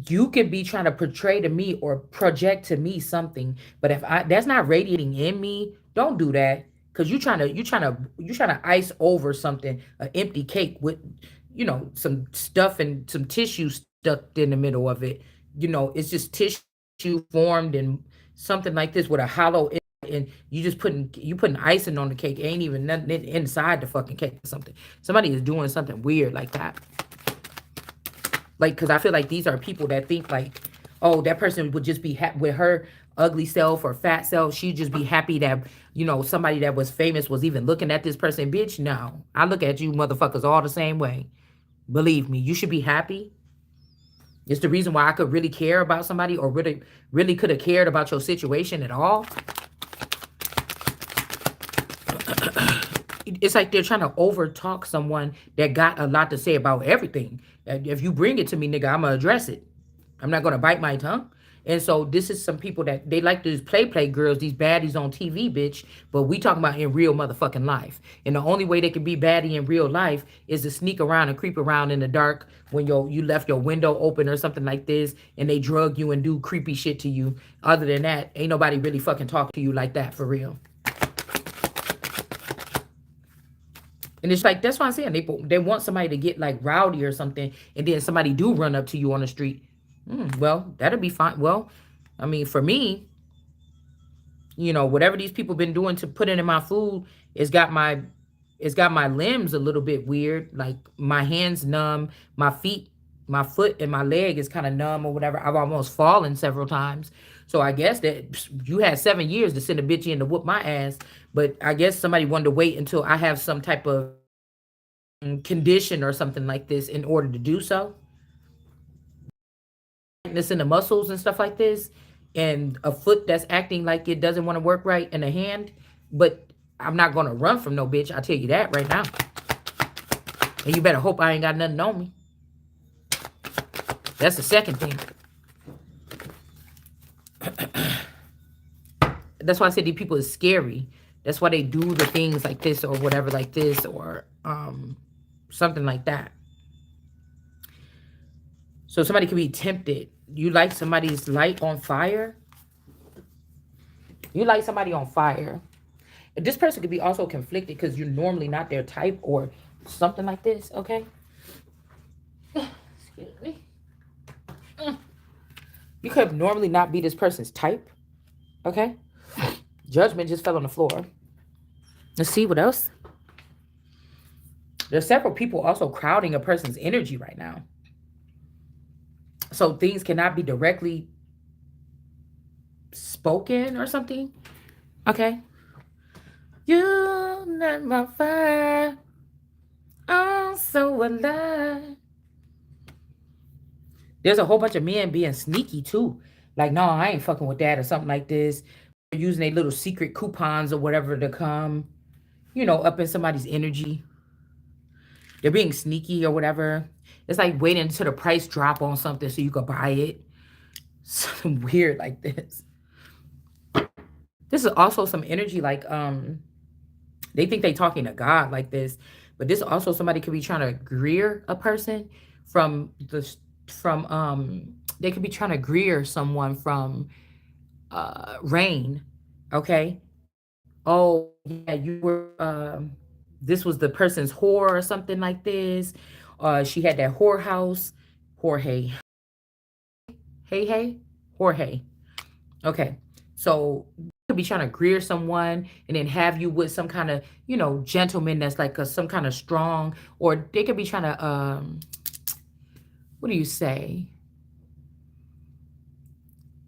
you could be trying to portray to me or project to me something, but if I that's not radiating in me, don't do that. Cause you trying to ice over something, an empty cake with, some stuff and some tissue stuck in the middle of it. It's just tissue formed and something like this with a hollow and you putting icing on the cake. Ain't even nothing inside the fucking cake or something. Somebody is doing something weird like that. Like, because I feel like these are people that think like, oh, that person would just be happy with her ugly self or fat self. She'd just be happy that, somebody that was famous was even looking at this person. Bitch, no. I look at you motherfuckers all the same way. Believe me, you should be happy. It's the reason why I could really care about somebody or really, really could have cared about your situation at all. It's like they're trying to overtalk someone that got a lot to say about everything. If you bring it to me, nigga, I'm going to address it. I'm not going to bite my tongue. And so this is some people that they like these play girls, these baddies on TV, bitch. But we talking about in real motherfucking life. And the only way they can be baddie in real life is to sneak around and creep around in the dark when you left your window open or something like this and they drug you and do creepy shit to you. Other than that, ain't nobody really fucking talk to you like that for real. And it's like, that's what I'm saying. They want somebody to get like rowdy or something. And then somebody do run up to you on the street. Well, that'll be fine. Well, I mean, for me, whatever these people been doing to put it in my food, it's got my limbs a little bit weird. Like my hands numb, my foot and my leg is kind of numb or whatever. I've almost fallen several times. So I guess that you had 7 years to send a bitch in to whoop my ass. But I guess somebody wanted to wait until I have some type of condition or something like this in order to do so. This in the muscles and stuff like this, and a foot that's acting like it doesn't want to work right, and a hand. But I'm not gonna run from no bitch. I tell you that right now. And you better hope I ain't got nothing on me. That's the second thing. That's why I said these people is scary. That's why they do the things like this or whatever like this or something like that. So somebody could be tempted. You like somebody's light on fire? You like somebody on fire. This person could be also conflicted because you're normally not their type or something like this, okay? Excuse me. You could normally not be this person's type, okay? Judgment just fell on the floor. Let's see what else. There's several people also crowding a person's energy right now. So things cannot be directly spoken or something. Okay. You light my fire. I'm so alive. There's a whole bunch of men being sneaky too. Like, no, I ain't fucking with that or something like this. They're using their little secret coupons or whatever to come, up in somebody's energy. They're being sneaky or whatever. It's like waiting until the price drop on something so you can buy it. Something weird like this. This is also some energy like they think they talking to God like this, but this also somebody could be trying to greer a person they could be trying to greer someone from rain. Okay. Oh yeah, you were this was the person's whore or something like this. She had that whorehouse. Jorge. Hey, Jorge. Okay. So you could be trying to greer someone and then have you with some kind of, gentleman that's like some kind of strong, or they could be trying to, what do you say?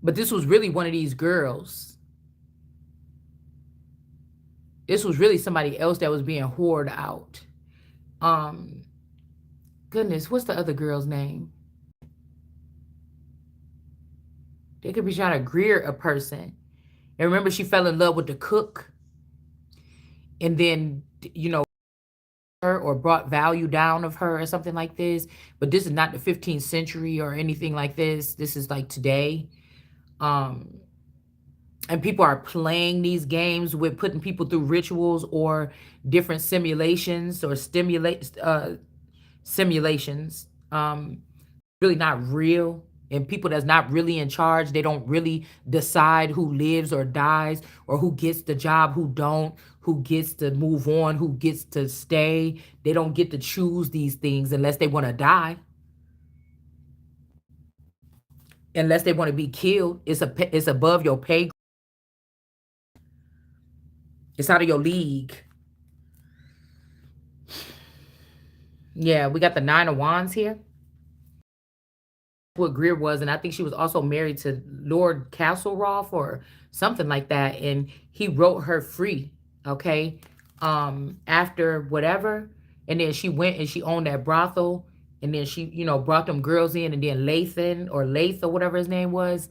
But this was really one of these girls. This was really somebody else that was being whored out. Um, Goodness, what's the other girl's name? They could be trying to greer a person. And remember, she fell in love with the cook, and then her or brought value down of her or something like this. But this is not the 15th century or anything like this. This is like today. Um, and people are playing these games with putting people through rituals or different simulations or simulations. Really not real. And people that's not really in charge, they don't really decide who lives or dies or who gets the job, who don't, who gets to move on, who gets to stay. They don't get to choose these things unless they want to die, unless they want to be killed. It's above your pay. It's out of your league. Yeah, we got the 9 of Wands here. What Greer was, and I think she was also married to Lord Castleroth or something like that. And he wrote her free, okay, after whatever. And then she went and she owned that brothel, and then she, brought them girls in, and then Lathan or Lath or whatever his name was,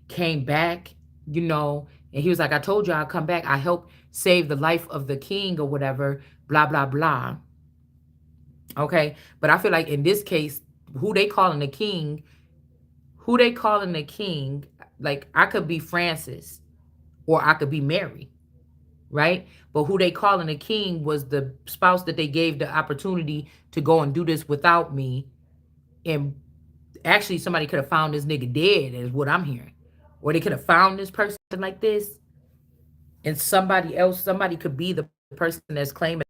came back, and he was like, I told you I'll come back. I helped save the life of the king or whatever, blah, blah, blah. Okay. But I feel like in this case, who they calling the king, like I could be Francis or I could be Mary, right? But who they calling the king was the spouse that they gave the opportunity to go and do this without me. And actually somebody could have found this nigga dead, is what I'm hearing. Or they could have found this person like this, and somebody could be the person that's claiming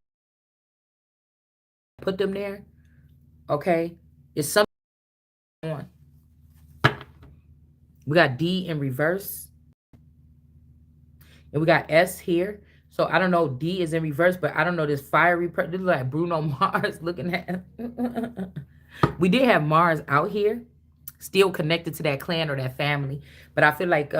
put them there. Okay? It's something on. We got D in reverse. And we got S here. So I don't know. D is in reverse, but I don't know this fiery person. This is like Bruno Mars looking at. We did have Mars out here, still connected to that clan or that family. But I feel like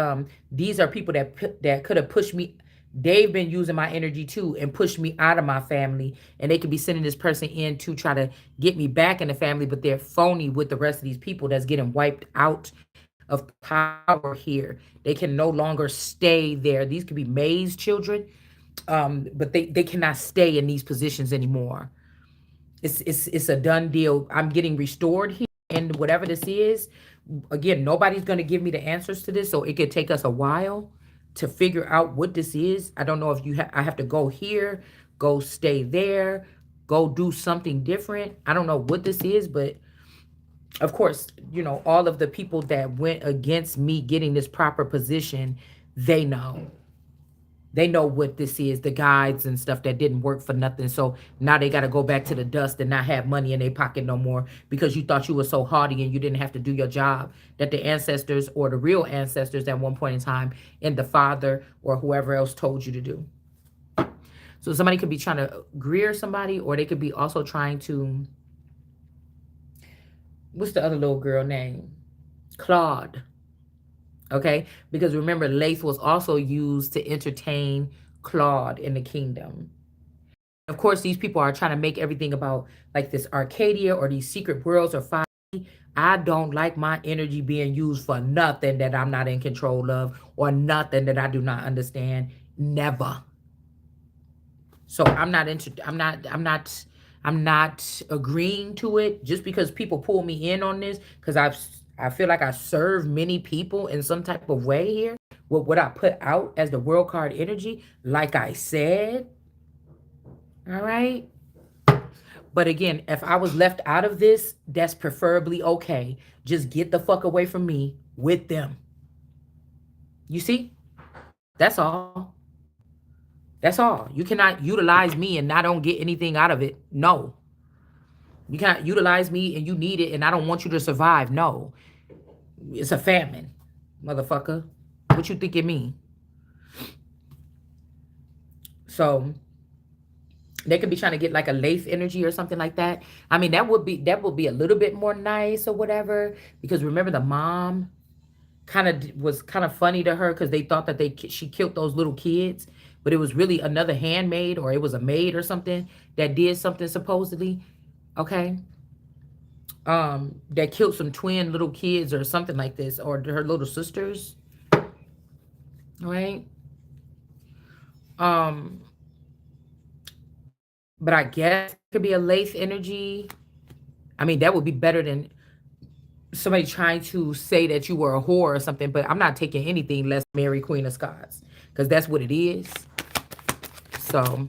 these are people that could have pushed me. They've been using my energy too and pushed me out of my family. And they could be sending this person in to try to get me back in the family, but they're phony with the rest of these people that's getting wiped out of power here. They can no longer stay there. These could be May's children, but they cannot stay in these positions anymore. It's a done deal. I'm getting restored here, and whatever this is, again, nobody's going to give me the answers to this, so it could take us a while to figure out what this is. I don't know if I have to go here, go stay there, go do something different. I don't know what this is, but of course, all of the people that went against me getting this proper position, they know. They know what this is, the guides and stuff that didn't work for nothing. So now they got to go back to the dust and not have money in their pocket no more because you thought you were so hardy and you didn't have to do your job that the ancestors or the real ancestors at one point in time and the father or whoever else told you to do. So somebody could be trying to greer somebody, or they could be also trying to, what's the other little girl name? Claude. Okay, because remember, Lath was also used to entertain Claude in the kingdom. Of course, these people are trying to make everything about like this Arcadia or these secret worlds or fire. I don't like my energy being used for nothing that I'm not in control of or nothing that I do not understand. Never. So I'm not agreeing to it just because people pull me in on this, because I feel like I serve many people in some type of way here with what I put out as the world card energy, like I said. All right. But again, if I was left out of this, that's preferably okay. Just get the fuck away from me with them. You see? That's all. That's all. You cannot utilize me and I don't get anything out of it. No. You can't utilize me and you need it and I don't want you to survive. No. It's a famine, motherfucker. What you think it mean? So they could be trying to get like a Lath energy or something like that. I mean, that would be a little bit more nice or whatever. Because remember, the mom was kind of funny to her because they thought that she killed those little kids. but it was really another handmaid, or it was a maid or something that did something supposedly, okay, that killed some twin little kids or something like this, or her little sisters, right? um but I guess it could be a Lace energy. I mean, that would be better than somebody trying to say that you were a whore or something, but I'm not taking anything less Mary Queen of Scots, because that's what it is. So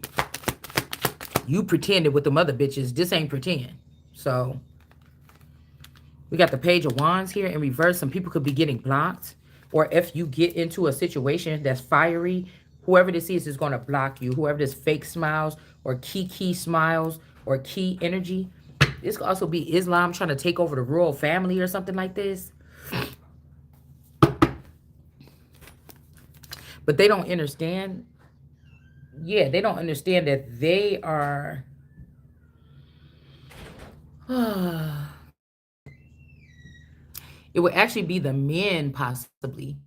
you pretended with the mother bitches. This ain't pretend. So we got the Page of Wands here in reverse. Some people could be getting blocked. Or if you get into a situation that's fiery, whoever this is going to block you. Whoever this fake smiles or key smiles or key energy. This could also be Islam trying to take over the royal family or something like this. But they don't understand. Yeah, they don't understand that they are... It would actually be the men, possibly.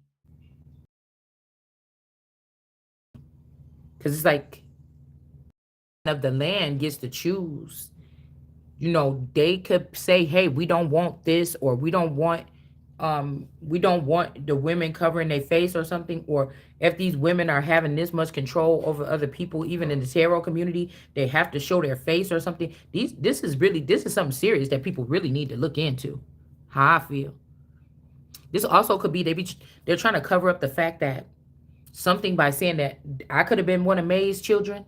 Because it's like, of the land gets to choose. You know, they could say, hey, we don't want this, or we don't want the women covering their face or something. Or if these women are having this much control over other people, even in the tarot community, they have to show their face or something. This is something serious that people really need to look into. How I feel. This also could be they're trying to cover up the fact that something, by saying that I could have been one of May's children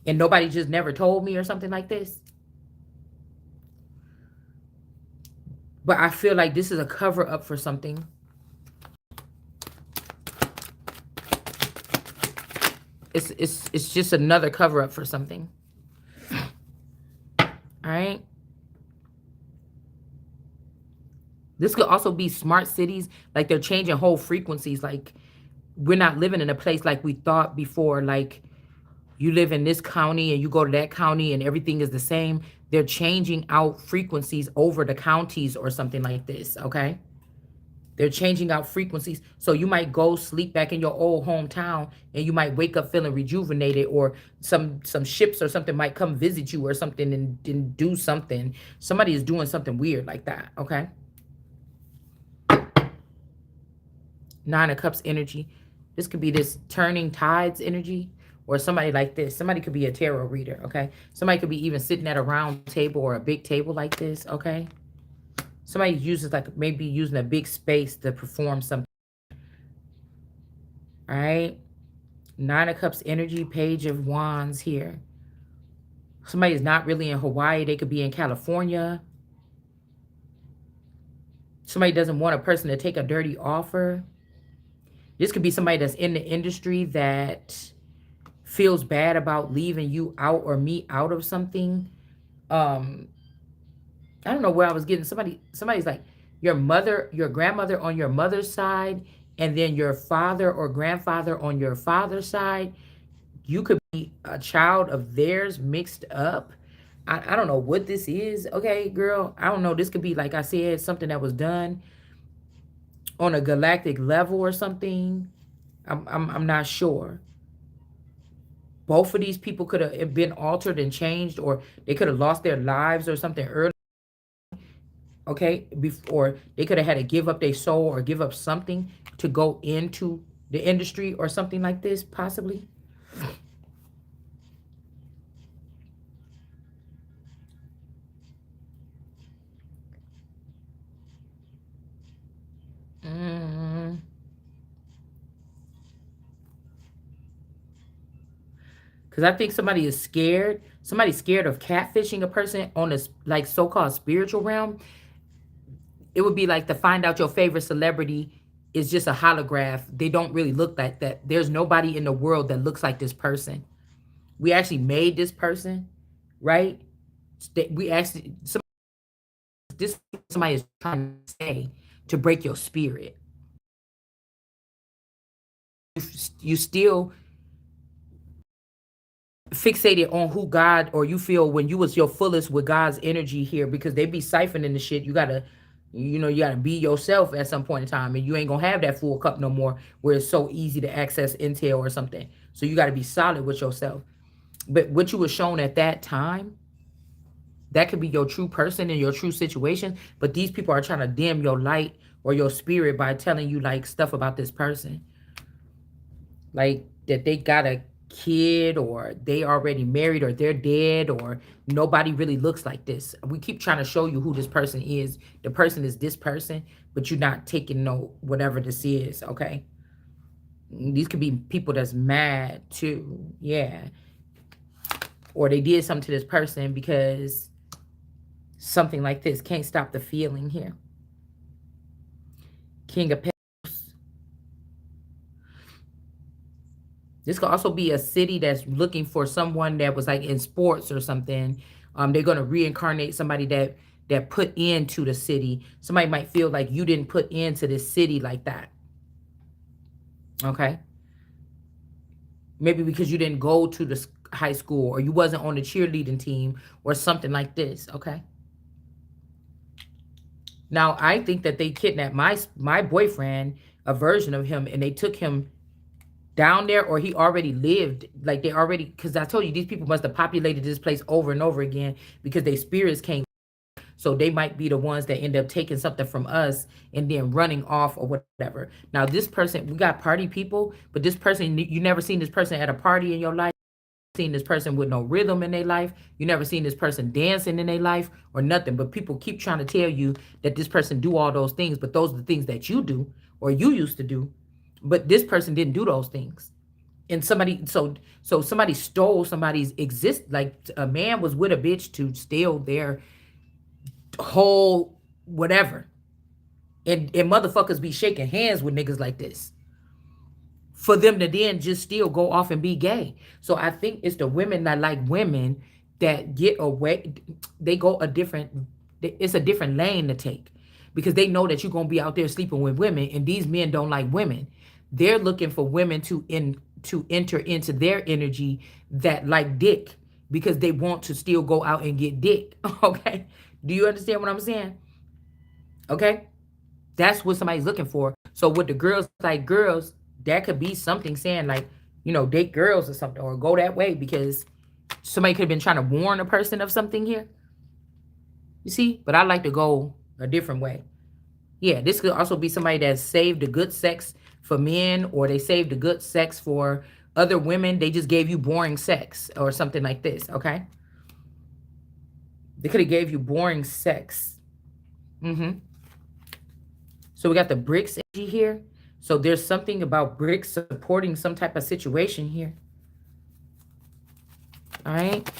and nobody just never told me or something like this. But I feel like this is a cover up for something. It's just another cover up for something. All right. This could also be smart cities, like they're changing whole frequencies. Like, we're not living in a place like we thought before. Like, you live in this county and you go to that county and everything is the same. They're changing out frequencies over the counties or something like this, okay? They're changing out frequencies. So you might go sleep back in your old hometown and you might wake up feeling rejuvenated, or some ships or something might come visit you or something and do something. Somebody is doing something weird like that, okay? Nine of Cups energy. This could be this turning tides energy, or somebody like this. Somebody could be a tarot reader, okay? Somebody could be even sitting at a round table or a big table like this, okay? Somebody uses, like, maybe using a big space to perform something. All right? Nine of Cups energy, Page of Wands here. Somebody is not really in Hawaii. They could be in California. Somebody doesn't want a person to take a dirty offer. This could be somebody that's in the industry that feels bad about leaving you out or me out of something. I don't know where I was getting. Somebody's like your mother, your grandmother on your mother's side, and then your father or grandfather on your father's side. You could be a child of theirs mixed up. I don't know what this is. Okay, girl. I don't know. This could be, like I said, something that was done on a galactic level or something. I'm not sure. Both of these people could have been altered and changed, or they could have lost their lives or something early. Okay, before they could have had to give up their soul or give up something to go into the industry or something like this, possibly. Because I think somebody is scared. Somebody's scared of catfishing a person on this, like, so-called spiritual realm. It would be like to find out your favorite celebrity is just a holograph. They don't really look like that. There's nobody in the world that looks like this person. We actually made this person, right? We actually, somebody is trying to say to break your spirit. You still fixated on who God, or you feel when you was your fullest with God's energy here, because they be siphoning the shit. You gotta, you gotta be yourself at some point in time, and you ain't gonna have that full cup no more where it's so easy to access intel or something. So you got to be solid with yourself. But what you were shown at that time, that could be your true person and your true situation. But these people are trying to dim your light or your spirit by telling you like stuff about this person, like that they got a kid or they already married or they're dead or nobody really looks like this. We keep trying to show you who this person is. The person is this person, but you're not taking no whatever this is. Okay, these could be people that's mad too. Yeah, or they did something to this person because something like this. Can't stop the feeling here. King of Pentacles. This could also be a city that's looking for someone that was like in sports or something. They're gonna reincarnate somebody that put into the city. Somebody might feel like you didn't put into this city like that. Okay. Maybe because you didn't go to the high school or you wasn't on the cheerleading team or something like this. Okay. Now I think that they kidnapped my boyfriend, a version of him, and they took him down there, or he already lived, like they already, because I told you these people must have populated this place over and over again because their spirits came. So they might be the ones that end up taking something from us and then running off or whatever. Now this person, we got party people, but this person, you never seen this person at a party in your life. Seen this person with no rhythm in their life. You never seen this person dancing in their life or nothing. But people keep trying to tell you that this person do all those things, but those are the things that you do or you used to do. But this person didn't do those things. And somebody, so somebody stole somebody's like a man was with a bitch to steal their whole whatever. And motherfuckers be shaking hands with niggas like this for them to then just still go off and be gay. So I think it's the women that like women that get away. They go a different, it's a different lane to take because they know that you're going to be out there sleeping with women, and these men don't like women. They're looking for women to enter into their energy that like dick because they want to still go out and get dick. Okay. Do you understand what I'm saying? Okay. That's what somebody's looking for. So with the girls like girls, that could be something saying like, date girls or something or go that way because somebody could have been trying to warn a person of something here. You see? But I like to go a different way. Yeah, this could also be somebody that saved the good sex for men, or they saved the good sex for other women. They just gave you boring sex or something like this, okay? They could have gave you boring sex. So we got the bricks energy here. So there's something about bricks supporting some type of situation here. All right.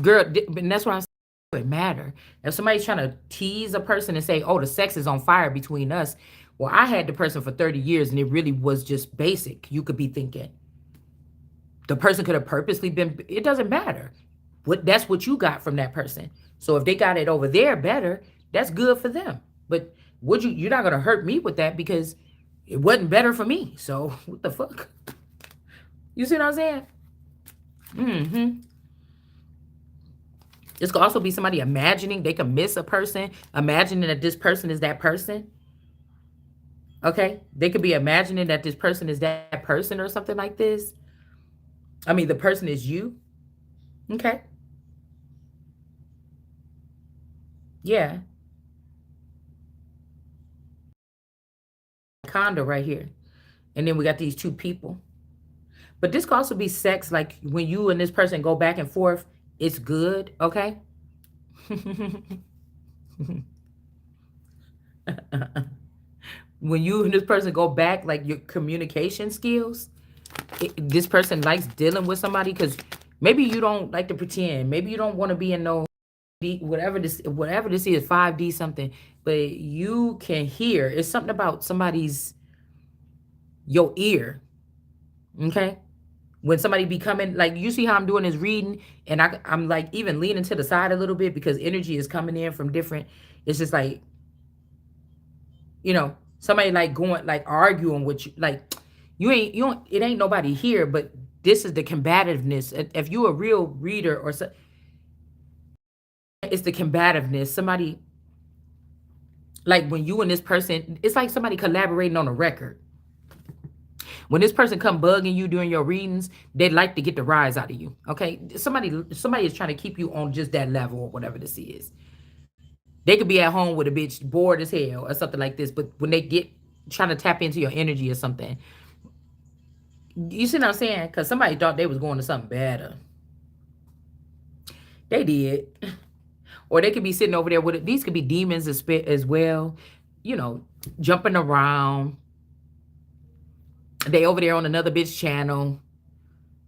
Girl, and that's what I'm saying. It matter. If somebody's trying to tease a person and say, oh, the sex is on fire between us. Well, I had the person for 30 years and it really was just basic. You could be thinking. The person could have purposely been, it doesn't matter. That's what you got from that person. So if they got it over there better, that's good for them. But you're not gonna hurt me with that because it wasn't better for me. So what the fuck? You see what I'm saying? This could also be somebody imagining they can miss a person, imagining that this person is that person. Okay? They could be imagining that this person is that person or something like this. I mean, the person is you. Okay. Yeah. Condo right here. And then we got these two people. But this could also be sex, like when you and this person go back and forth, it's good, okay? When you and this person go back, like your communication skills, this person likes dealing with somebody because maybe you don't like to pretend. Maybe you don't want to be in no whatever this is, 5D something, but you can hear. It's something about your ear, okay? When somebody be coming, like you see how I'm doing this reading, and I'm like even leaning to the side a little bit because energy is coming in from different. It's just like, somebody like going like arguing with you, like it ain't nobody here, but this is the combativeness. If you a real reader or so, it's the combativeness. Somebody like when you and this person, it's like somebody collaborating on a record. When this person come bugging you during your readings, they like to get the rise out of you. Okay, somebody is trying to keep you on just that level or whatever this is. They could be at home with a bitch bored as hell or something like this, but when they get trying to tap into your energy or something, you see what I'm saying? Because somebody thought they was going to something better. They did. Or they could be sitting over there with it. These could be demons as well, you know, jumping around. They over there on another bitch channel.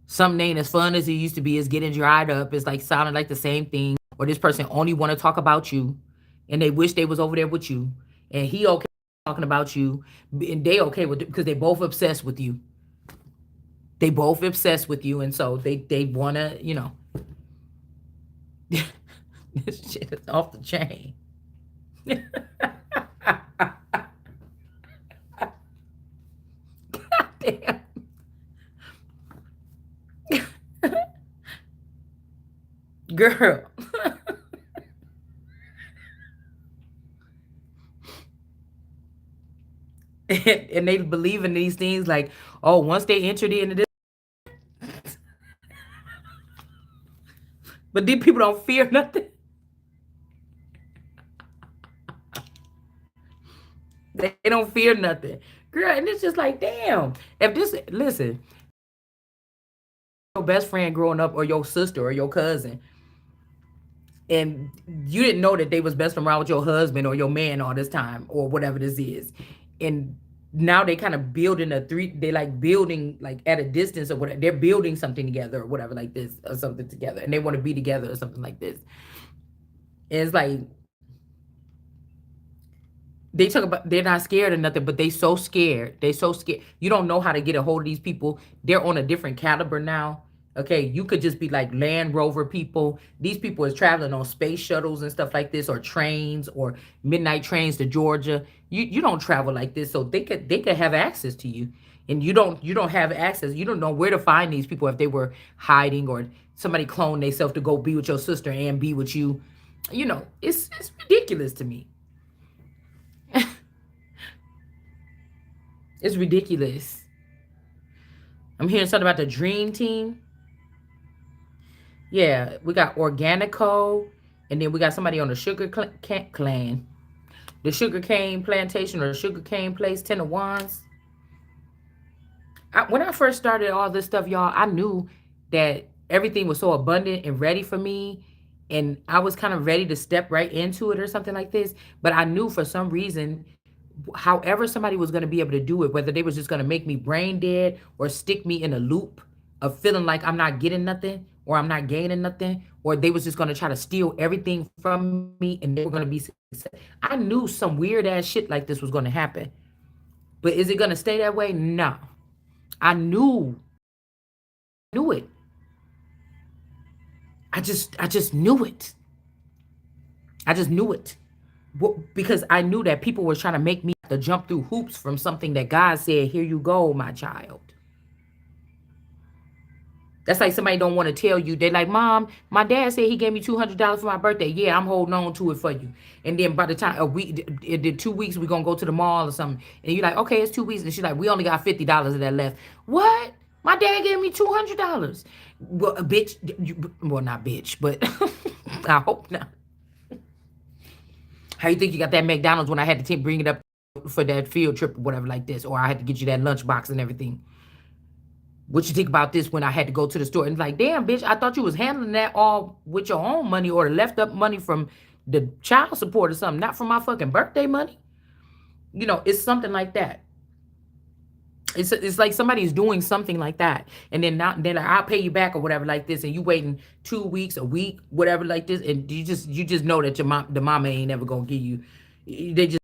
Something ain't as fun as it used to be. It's getting dried up. It's like sounding like the same thing. Or this person only want to talk about you, and they wish they was over there with you, and he okay talking about you, and they okay with it because they both obsessed with you. They both obsessed with you, and so they wanna, you know. This shit is off the chain. Damn. Girl. And they believe in these things like, oh, once they entered into this, but these people don't fear nothing. They don't fear nothing. Girl, and it's just like, damn. If this, listen, your best friend growing up or your sister or your cousin, and you didn't know that they was best around with your husband or your man all this time or whatever this is. And now they kind of building they like building like at a distance or whatever. They're building something together or whatever like this or something together. And they want to be together or something like this. And it's like, they talk about they're not scared or nothing, but they so scared. They so scared. You don't know how to get a hold of these people. They're on a different caliber now. Okay, you could just be like Land Rover people. These people is traveling on space shuttles and stuff like this, or trains, or midnight trains to Georgia. You don't travel like this, so they could have access to you, and you don't have access. You don't know where to find these people if they were hiding or somebody cloned themselves to go be with your sister and be with you. You know, it's ridiculous to me. It's ridiculous. I'm hearing something about the Dream Team. Yeah, we got Organico, and then we got somebody on the Clan, the sugar cane plantation or the sugar cane place, Ten of Wands. When I first started all this stuff, y'all, I knew that everything was so abundant and ready for me, and I was kind of ready to step right into it or something like this. But I knew for some reason, however somebody was going to be able to do it, whether they was just going to make me brain dead or stick me in a loop of feeling like I'm not getting nothing or I'm not gaining nothing, or they was just going to try to steal everything from me and they were going to be successful. I knew some weird ass shit like this was going to happen. But is it going to stay that way? No. I knew it. I just knew it. I just knew it. Because I knew that people were trying to make me have to jump through hoops from something that God said, here you go, my child. That's like somebody don't want to tell you. They're like, Mom, my dad said he gave me $200 for my birthday. Yeah, I'm holding on to it for you. And then by the time a week, it did 2 weeks, we're going to go to the mall or something. And you're like, okay, it's 2 weeks. And she's like, we only got $50 of that left. What? My dad gave me $200. Well, bitch, well, not bitch, but I hope not. How you think you got that McDonald's when I had to bring it up for that field trip or whatever like this, or I had to get you that lunchbox and everything? What you think about this when I had to go to the store? And like, damn, bitch, I thought you was handling that all with your own money or the left up money from the child support or something, not from my fucking birthday money. You know, it's something like that. It's like somebody's doing something like that, and then not then like, I'll pay you back or whatever like this, and you waiting 2 weeks, a week, whatever like this, and you just know that the mama ain't ever gonna give you. They just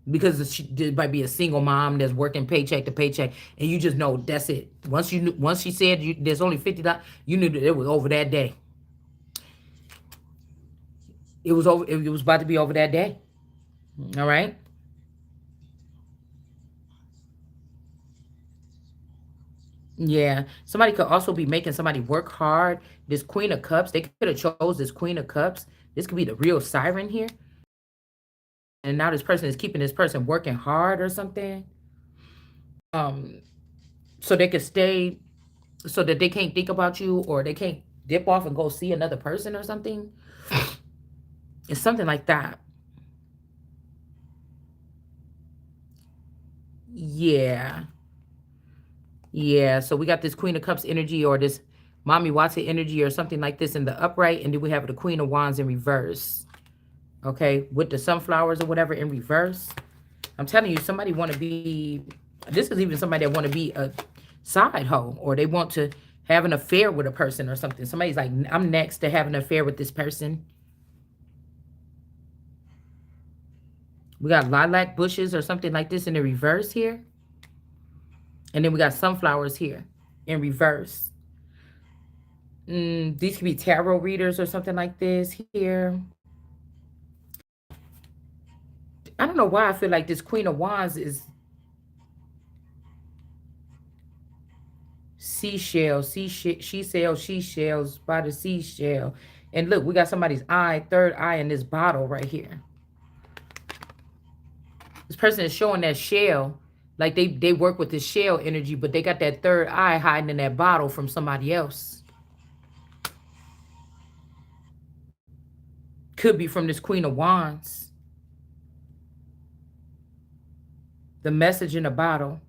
because there might be a single mom that's working paycheck to paycheck, and you just know that's it. Once she said there's only $50, you knew that it was over that day. It was over. It was about to be over that day. All right. Yeah, somebody could also be making somebody work hard. This Queen of Cups, they could have chose this Queen of Cups. This could be the real siren here. And now this person is keeping this person working hard or something. um so they could stay, so that they can't think about you, or they can't dip off and go see another person or something. It's something like that. Yeah. Yeah. So we got this Queen of Cups energy, or this Mommy Watson energy, or something like this in the upright, and then we have the Queen of Wands in reverse. Okay, with the sunflowers or whatever in reverse. I'm telling you, somebody want to be. This is even somebody that want to be a side hoe, or they want to have an affair with a person or something. Somebody's like, I'm next to have an affair with this person. We got lilac bushes or something like this in the reverse here. And then we got sunflowers here in reverse. These could be tarot readers or something like this here. I don't know why I feel like this Queen of Wands is seashells, she sells seashells by the seashell. And look, we got somebody's eye, third eye in this bottle right here. This person is showing that shell, like they work with this shell energy, but they got that third eye hiding in that bottle from somebody else. Could be from this Queen of Wands. The message in the bottle,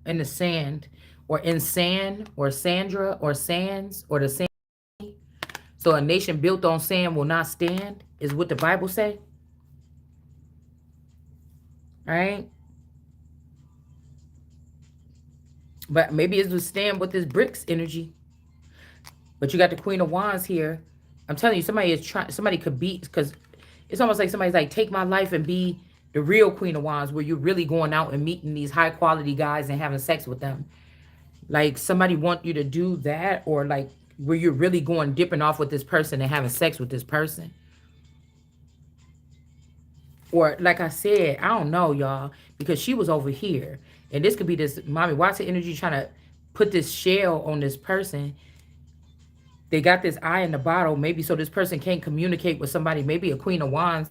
in the sand, or in sand, or Sandra, or sands, or the sand. So a nation built on sand will not stand, is what the Bible say. All right. But maybe it's to stand with this bricks energy. But you got the Queen of Wands here. I'm telling you, somebody is trying. Somebody could be, because it's almost like somebody's like, take my life and be the real Queen of Wands, where you're really going out and meeting these high quality guys and having sex with them. Like somebody want you to do that, or like where you're really going dipping off with this person and having sex with this person. Or like I said, I don't know, y'all, because she was over here. And this could be this Mommy Watson energy trying to put this shell on this person. They got this eye in the bottle, maybe so this person can't communicate with somebody. Maybe a Queen of Wands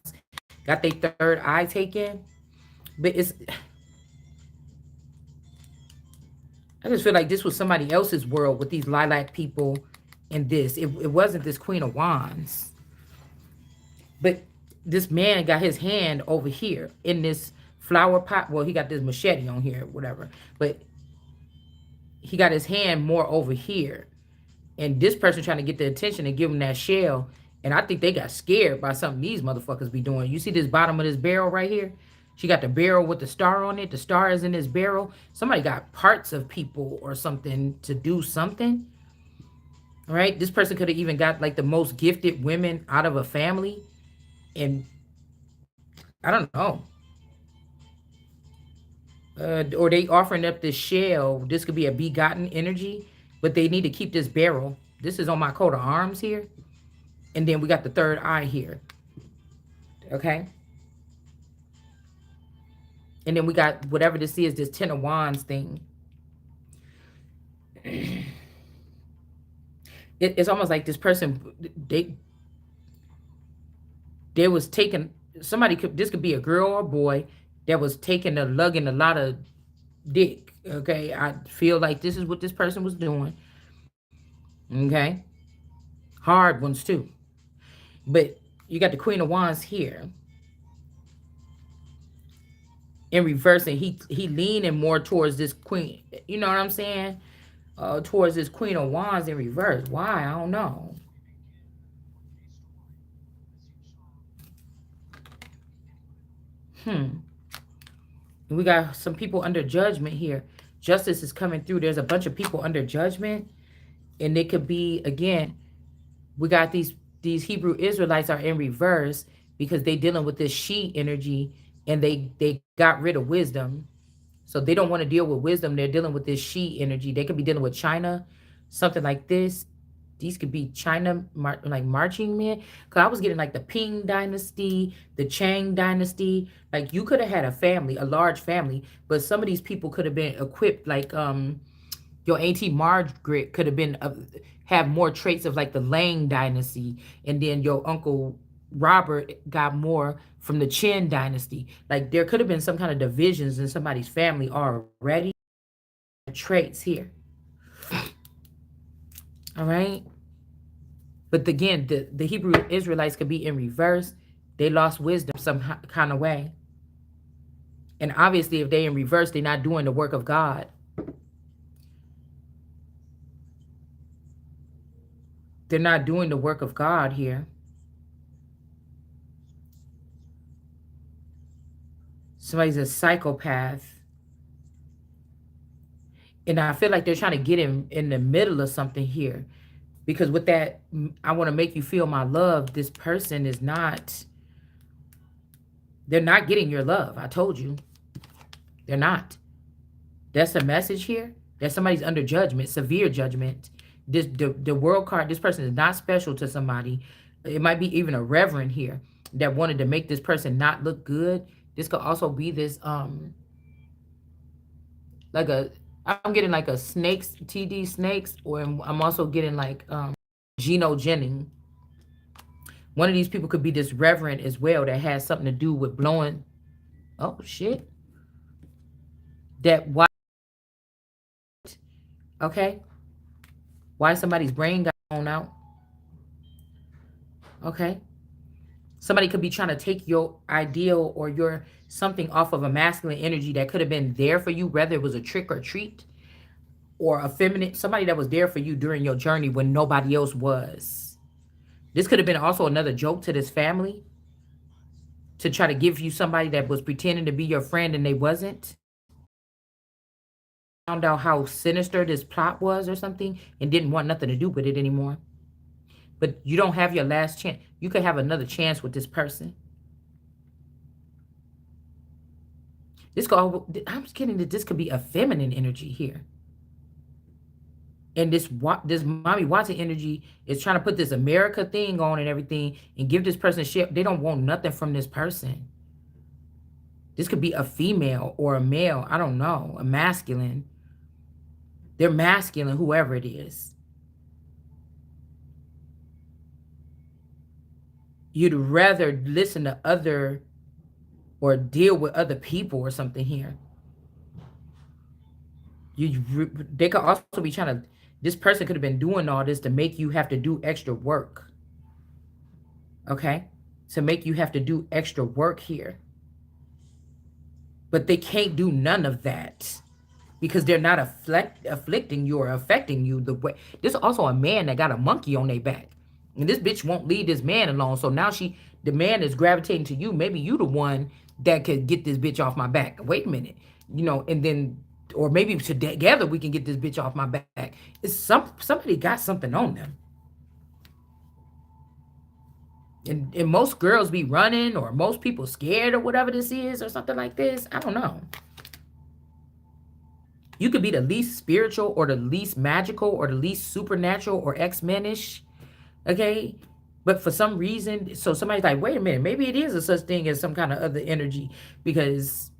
got their third eye taken. But it's, I just feel like this was somebody else's world with these lilac people and this. It wasn't this Queen of Wands. But this man got his hand over here in this flower pot. Well, he got this machete on here, whatever. But he got his hand more over here. And this person trying to get the attention and give him that shell. And I think they got scared by something these motherfuckers be doing. You see this bottom of this barrel right here? She got the barrel with the star on it. The star is in this barrel. Somebody got parts of people or something to do something. All right? This person could have even got like the most gifted women out of a family. And I don't know. Or they offering up this shell. This could be a begotten energy. But they need to keep this barrel. This is on my coat of arms here. And then we got the third eye here. Okay? And then we got whatever this is, this Ten of Wands thing. It's almost like this person, they was taking, somebody could, this could be a girl or a boy that was taking a lugging a lot of dick. Okay? I feel like this is what this person was doing. Okay? Hard ones too. But you got the Queen of Wands here in reverse, and he leaning more towards this queen. You know what I'm saying? Towards this Queen of Wands in reverse. Why? I don't know. We got some people under judgment here. Justice is coming through. There's a bunch of people under judgment. And it could be, again, we got these Hebrew Israelites are in reverse because they dealing with this she energy, and they got rid of wisdom. So they don't want to deal with wisdom. They're dealing with this she energy. They could be dealing with China, something like this. These could be China, like marching men. Because I was getting like the Ping dynasty, the Chang dynasty. Like you could have had a family, a large family, but some of these people could have been equipped like your auntie Margaret could have been have more traits of like the Lang dynasty, and then your uncle Robert got more from the Chin dynasty. Like there could have been some kind of divisions in somebody's family already. traits here. All right. But again, the Hebrew Israelites could be in reverse. They lost wisdom some kind of way. And obviously, if they're in reverse, they're not doing the work of God. They're not doing the work of God here. Somebody's a psychopath. And I feel like they're trying to get in the middle of something here. Because with that, I want to make you feel my love. This person is not, they're not getting your love. I told you. They're not. That's the message here. That somebody's under judgment, severe judgment. The world card, this person is not special to somebody. It might be even a reverend here that wanted to make this person not look good. This could also be this like a, I'm getting like a snakes, TD snakes, or I'm also getting like Geno Jennings. One of these people could be this reverend as well that has something to do with blowing. Oh shit. That why? Okay. Why somebody's brain got blown out? Okay. Somebody could be trying to take your ideal or your something off of a masculine energy that could have been there for you, whether it was a trick or treat or a feminine, somebody that was there for you during your journey when nobody else was. This could have been also another joke to this family to try to give you somebody that was pretending to be your friend and they wasn't. Found out how sinister this plot was or something and didn't want nothing to do with it anymore. But you don't have your last chance. You could have another chance with this person. I'm just kidding that this could be a feminine energy here. And this mommy Watson energy is trying to put this America thing on and everything and give this person shit. They don't want nothing from this person. This could be a female or a male. I don't know. A masculine. They're masculine, whoever it is. You'd rather listen to other or deal with other people or something here. They could also be trying to, this person could have been doing all this to make you have to do extra work. Okay? To make you have to do extra work here. But they can't do none of that because they're not afflicting you or affecting you the way. There's also a man that got a monkey on their back. And this bitch won't leave this man alone. So now the man is gravitating to you. Maybe you the one that could get this bitch off my back. Wait a minute. You know, and then, or maybe together we can get this bitch off my back. It's somebody got something on them. And most girls be running or most people scared or whatever this is or something like this. I don't know. You could be the least spiritual or the least magical or the least supernatural or X-Men-ish. Okay? But for some reason, so somebody's like, wait a minute, maybe it is a such thing as some kind of other energy because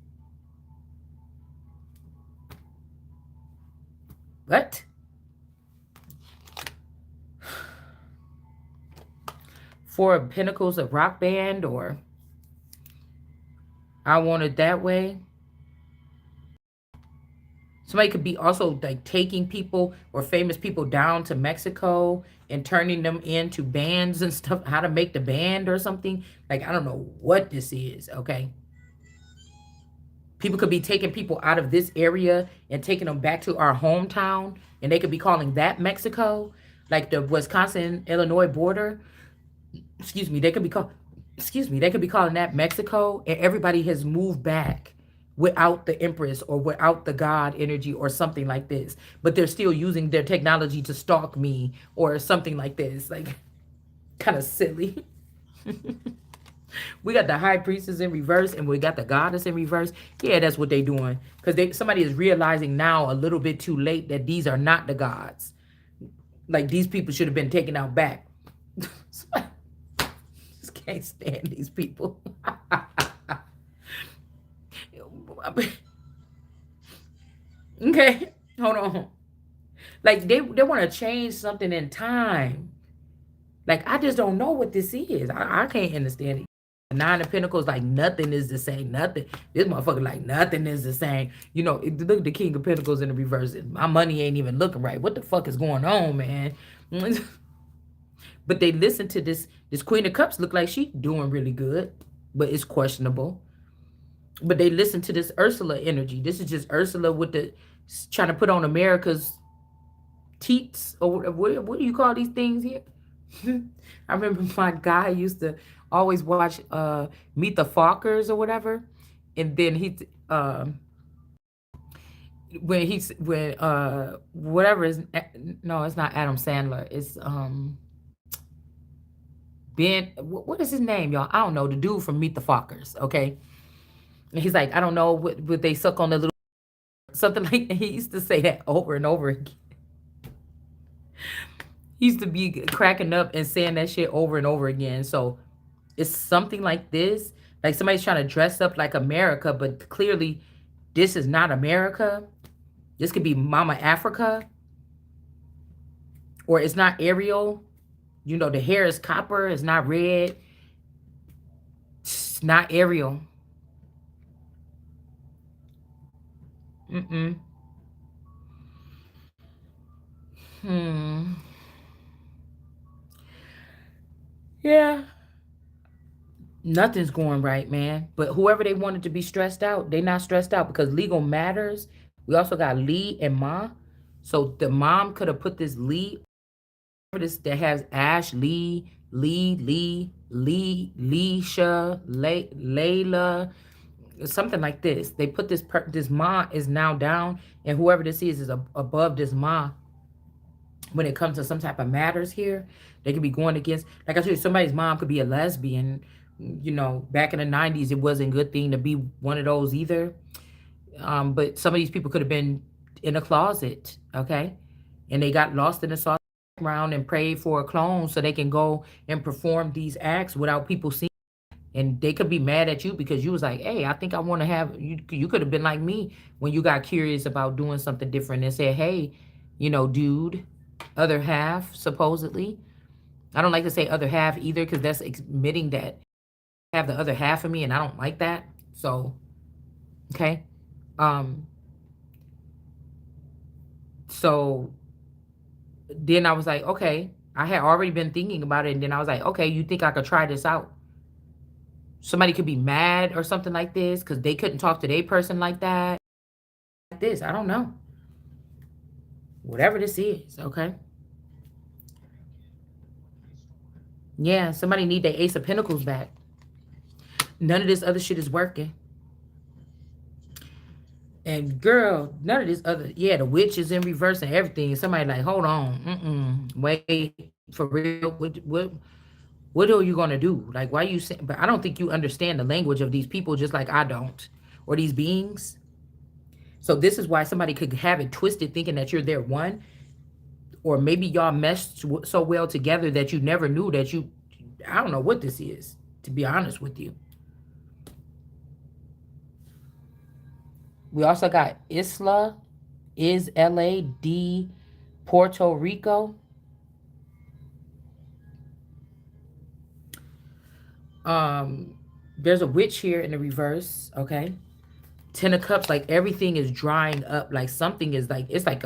what? Four of Pentacles, a rock band, or I Want It That Way. Somebody could be also like taking people or famous people down to Mexico and turning them into bands and stuff, how to make the band or something. Like, I don't know what this is, okay? People could be taking people out of this area and taking them back to our hometown, and they could be calling that Mexico, like the Wisconsin-Illinois border. Excuse me, they could be calling that Mexico, and everybody has moved back without the Empress or without the God energy or something like this. But they're still using their technology to stalk me or something like this. Like, kind of silly. We got the High Priestess in reverse and we got the Goddess in reverse. Yeah, that's what they're doing. Because somebody is realizing now a little bit too late that these are not the gods. Like, these people should have been taken out back. Just can't stand these people. Okay, hold on. Like, they want to change something in time. Like, I just don't know what this is. I can't understand it. Nine of Pentacles, like nothing is the same. Nothing. This motherfucker, like nothing is the same. You know, look at the King of Pentacles in the reverse. My money ain't even looking right. What the fuck is going on, man? But they listen to this Queen of Cups look like she doing really good, but it's questionable. But they listen to this Ursula energy. This is just Ursula with the trying to put on America's teats, or what do you call these things here? I remember my guy used to always watch Meet the Fockers or whatever, and then he when whatever is, no, it's not Adam Sandler. It's Ben, what is his name, y'all? I don't know. The dude from Meet the Fockers, okay? And he's like, I don't know what they suck on the little something like that. He used to say that over and over again. He used to be cracking up and saying that shit over and over again. So it's something like this. Like somebody's trying to dress up like America, but clearly this is not America. This could be Mama Africa. Or it's not Ariel. You know, the hair is copper. It's not red. It's not Ariel. Mm-mm. Yeah. Nothing's going right, man. But whoever they wanted to be stressed out, they not stressed out because legal matters. We also got Lee and Ma. So the mom could have put this Lee, this that has Ash, Leisha, Layla, something like this. They put this Ma is now down, and whoever this is above this Ma when it comes to some type of matters here. They could be going against, like I told you, somebody's mom could be a lesbian. You know, back in the 90s, it wasn't a good thing to be one of those either. But some of these people could have been in a closet, okay? And they got lost in the sauce around and prayed for a clone so they can go and perform these acts without people seeing. And they could be mad at you because you was like, hey, I think I want to have, you could have been like me when you got curious about doing something different and said, hey, you know, dude, other half, supposedly. I don't like to say other half either because that's admitting that I have the other half of me and I don't like that. So, okay. Um, so then I was like, okay, I had already been thinking about it. And then I was like, okay, you think I could try this out? Somebody could be mad or something like this because they couldn't talk to their person like that. Like this, I don't know. Whatever this is, okay? Yeah, somebody need their Ace of Pentacles back. None of this other shit is working. And girl, none of this other, yeah, the witch is in reverse and everything. Somebody like, hold on, wait, for real, what are you gonna do? Like, why you say? But I don't think you understand the language of these people, just like I don't, or these beings. So this is why somebody could have it twisted, thinking that you're their one, or maybe y'all meshed so well together that you never knew that you. I don't know what this is, to be honest with you. We also got Isla, is LAD, Puerto Rico. There's a witch here in the reverse, okay? Ten of Cups, like everything is drying up. Like something is like, it's like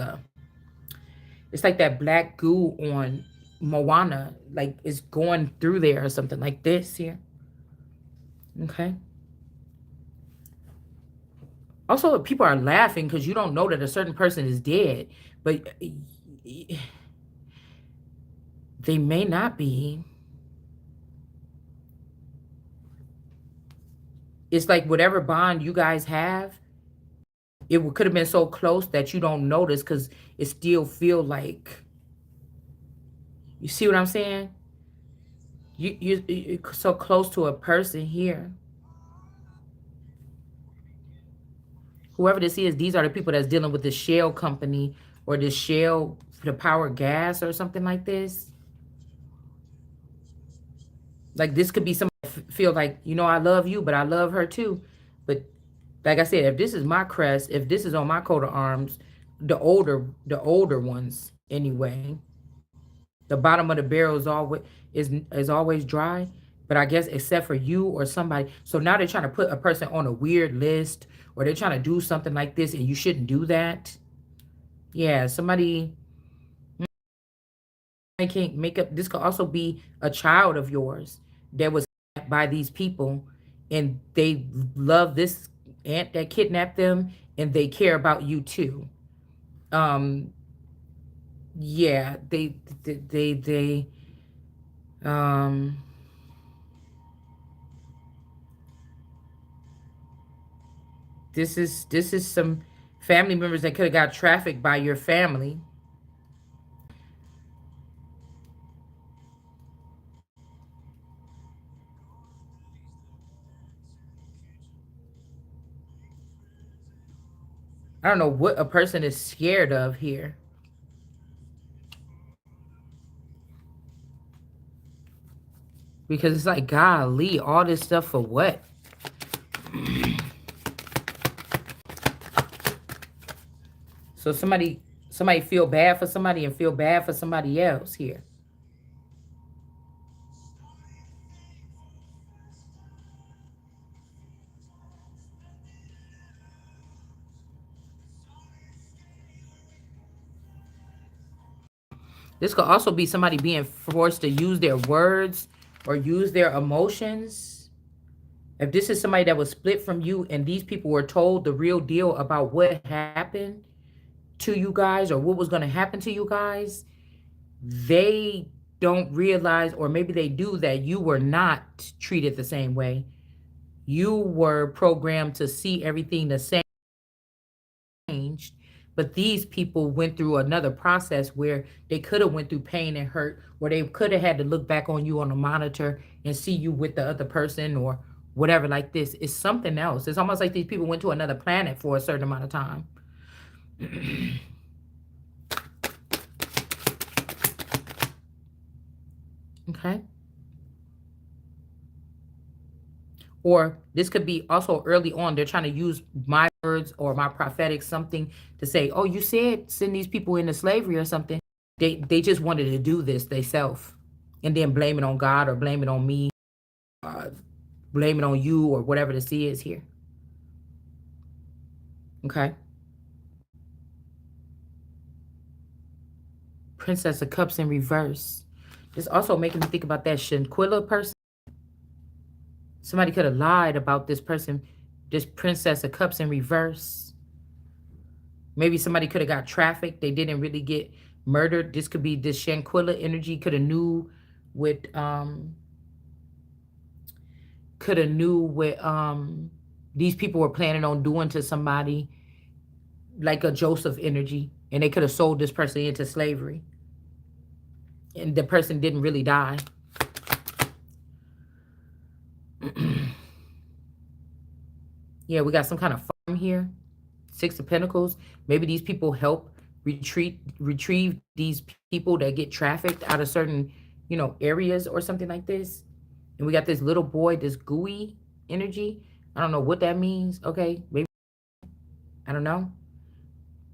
that black goo on Moana. Like it's going through there or something like this here. Okay. Also, people are laughing because you don't know that a certain person is dead. But they may not be. It's like whatever bond you guys have, it could have been so close that you don't notice because it still feel like, you see what I'm saying? You're so close to a person here. Whoever this is, these are the people that's dealing with this shell company or this shell, the power gas or something like this. Like this could be somebody feel like, you know, I love you, but I love her too. But like I said, if this is my crest, if this is on my coat of arms, the older ones anyway, the bottom of the barrel is always dry. But I guess except for you or somebody. So now they're trying to put a person on a weird list, or they're trying to do something like this and you shouldn't do that. Yeah, somebody I can't make up. This could also be a child of yours that was kidnapped by these people, and they love this aunt that kidnapped them, and they care about you too. Um, yeah, they um, this is some family members that could have got trafficked by your family. I don't know what a person is scared of here, because it's like, golly, all this stuff for what? So somebody feel bad for somebody and feel bad for somebody else here. This could also be somebody being forced to use their words or use their emotions. If this is somebody that was split from you and these people were told the real deal about what happened to you guys or what was going to happen to you guys, they don't realize, or maybe they do, that you were not treated the same way. You were programmed to see everything the same, changed, but these people went through another process where they could have went through pain and hurt, where they could have had to look back on you on a monitor and see you with the other person or whatever. Like this, it's something else. It's almost like these people went to another planet for a certain amount of time. Okay. Or this could be also early on. They're trying to use my words or my prophetic something to say, "Oh, you said send these people into slavery or something." They just wanted to do this themselves, and then blame it on God or blame it on me, uh, blame it on you or whatever this is here. Okay. Princess of Cups in reverse. This also making me think about that Shanquilla person. Somebody could have lied about this person, this Princess of Cups in reverse. Maybe somebody could have got trafficked. They didn't really get murdered. This could be this Shanquilla energy. Could have knew what these people were planning on doing to somebody, like a Joseph energy, and they could have sold this person into slavery, and the person didn't really die. Yeah, we got some kind of farm here. Six of Pentacles. Maybe these people help retrieve these people that get trafficked out of certain, areas or something like this. And we got this little boy, this gooey energy. I don't know what that means. Okay, maybe I don't know.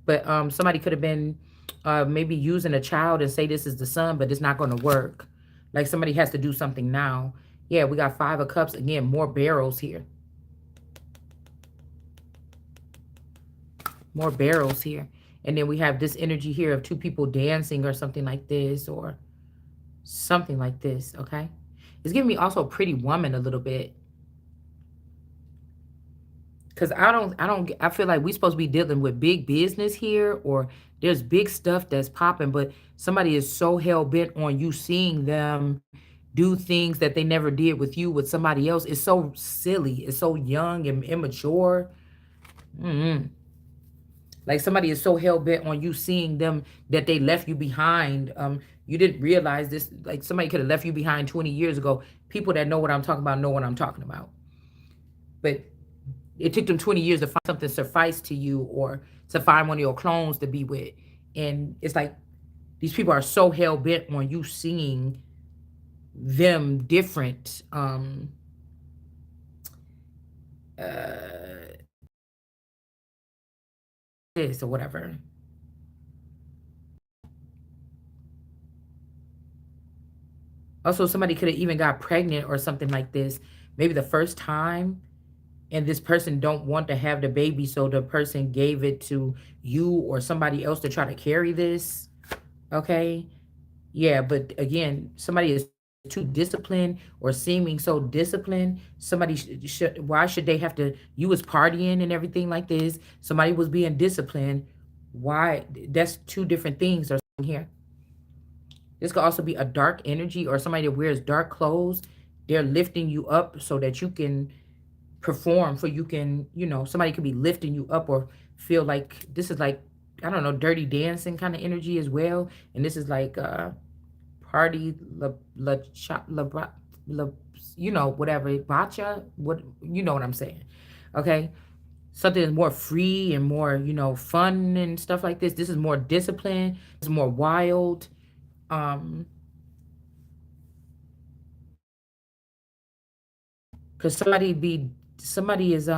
But somebody could have been maybe using a child and say this is the son, but it's not going to work. Like somebody has to do something now. Yeah, we got Five of Cups again. More barrels here. More barrels here. And then we have this energy here of two people dancing or something like this, or something like this. Okay, it's giving me also Pretty Woman a little bit. Because I feel like we're supposed to be dealing with big business here, or there's big stuff that's popping, but somebody is so hell-bent on you seeing them do things that they never did with you with somebody else. It's so silly. It's so young and immature. Mm-hmm. Like somebody is so hell-bent on you seeing them that they left you behind. You didn't realize this. Like somebody could have left you behind 20 years ago. People that know what I'm talking about know what I'm talking about. But it took them 20 years to find something suffice to you, or to find one of your clones to be with. And it's like these people are so hell bent on you seeing them different, uh this or whatever. Also, somebody could have even got pregnant or something like this. Maybe the first time, and this person don't want to have the baby, so the person gave it to you or somebody else to try to carry this. Okay. Yeah, but again, somebody is too disciplined or seeming so disciplined. Somebody should, why should they have to, you was partying and everything like this. Somebody was being disciplined. Why? That's two different things are here. This could also be a dark energy or somebody that wears dark clothes. They're lifting you up so that you can perform, so you can, somebody could be lifting you up or feel like this is like, I don't know, dirty dancing kind of energy as well. And this is like party la, whatever, bacha, what, what I'm saying. Okay. Something that's more free and more, fun and stuff like this. This is more disciplined. It's more wild. Um, because somebody is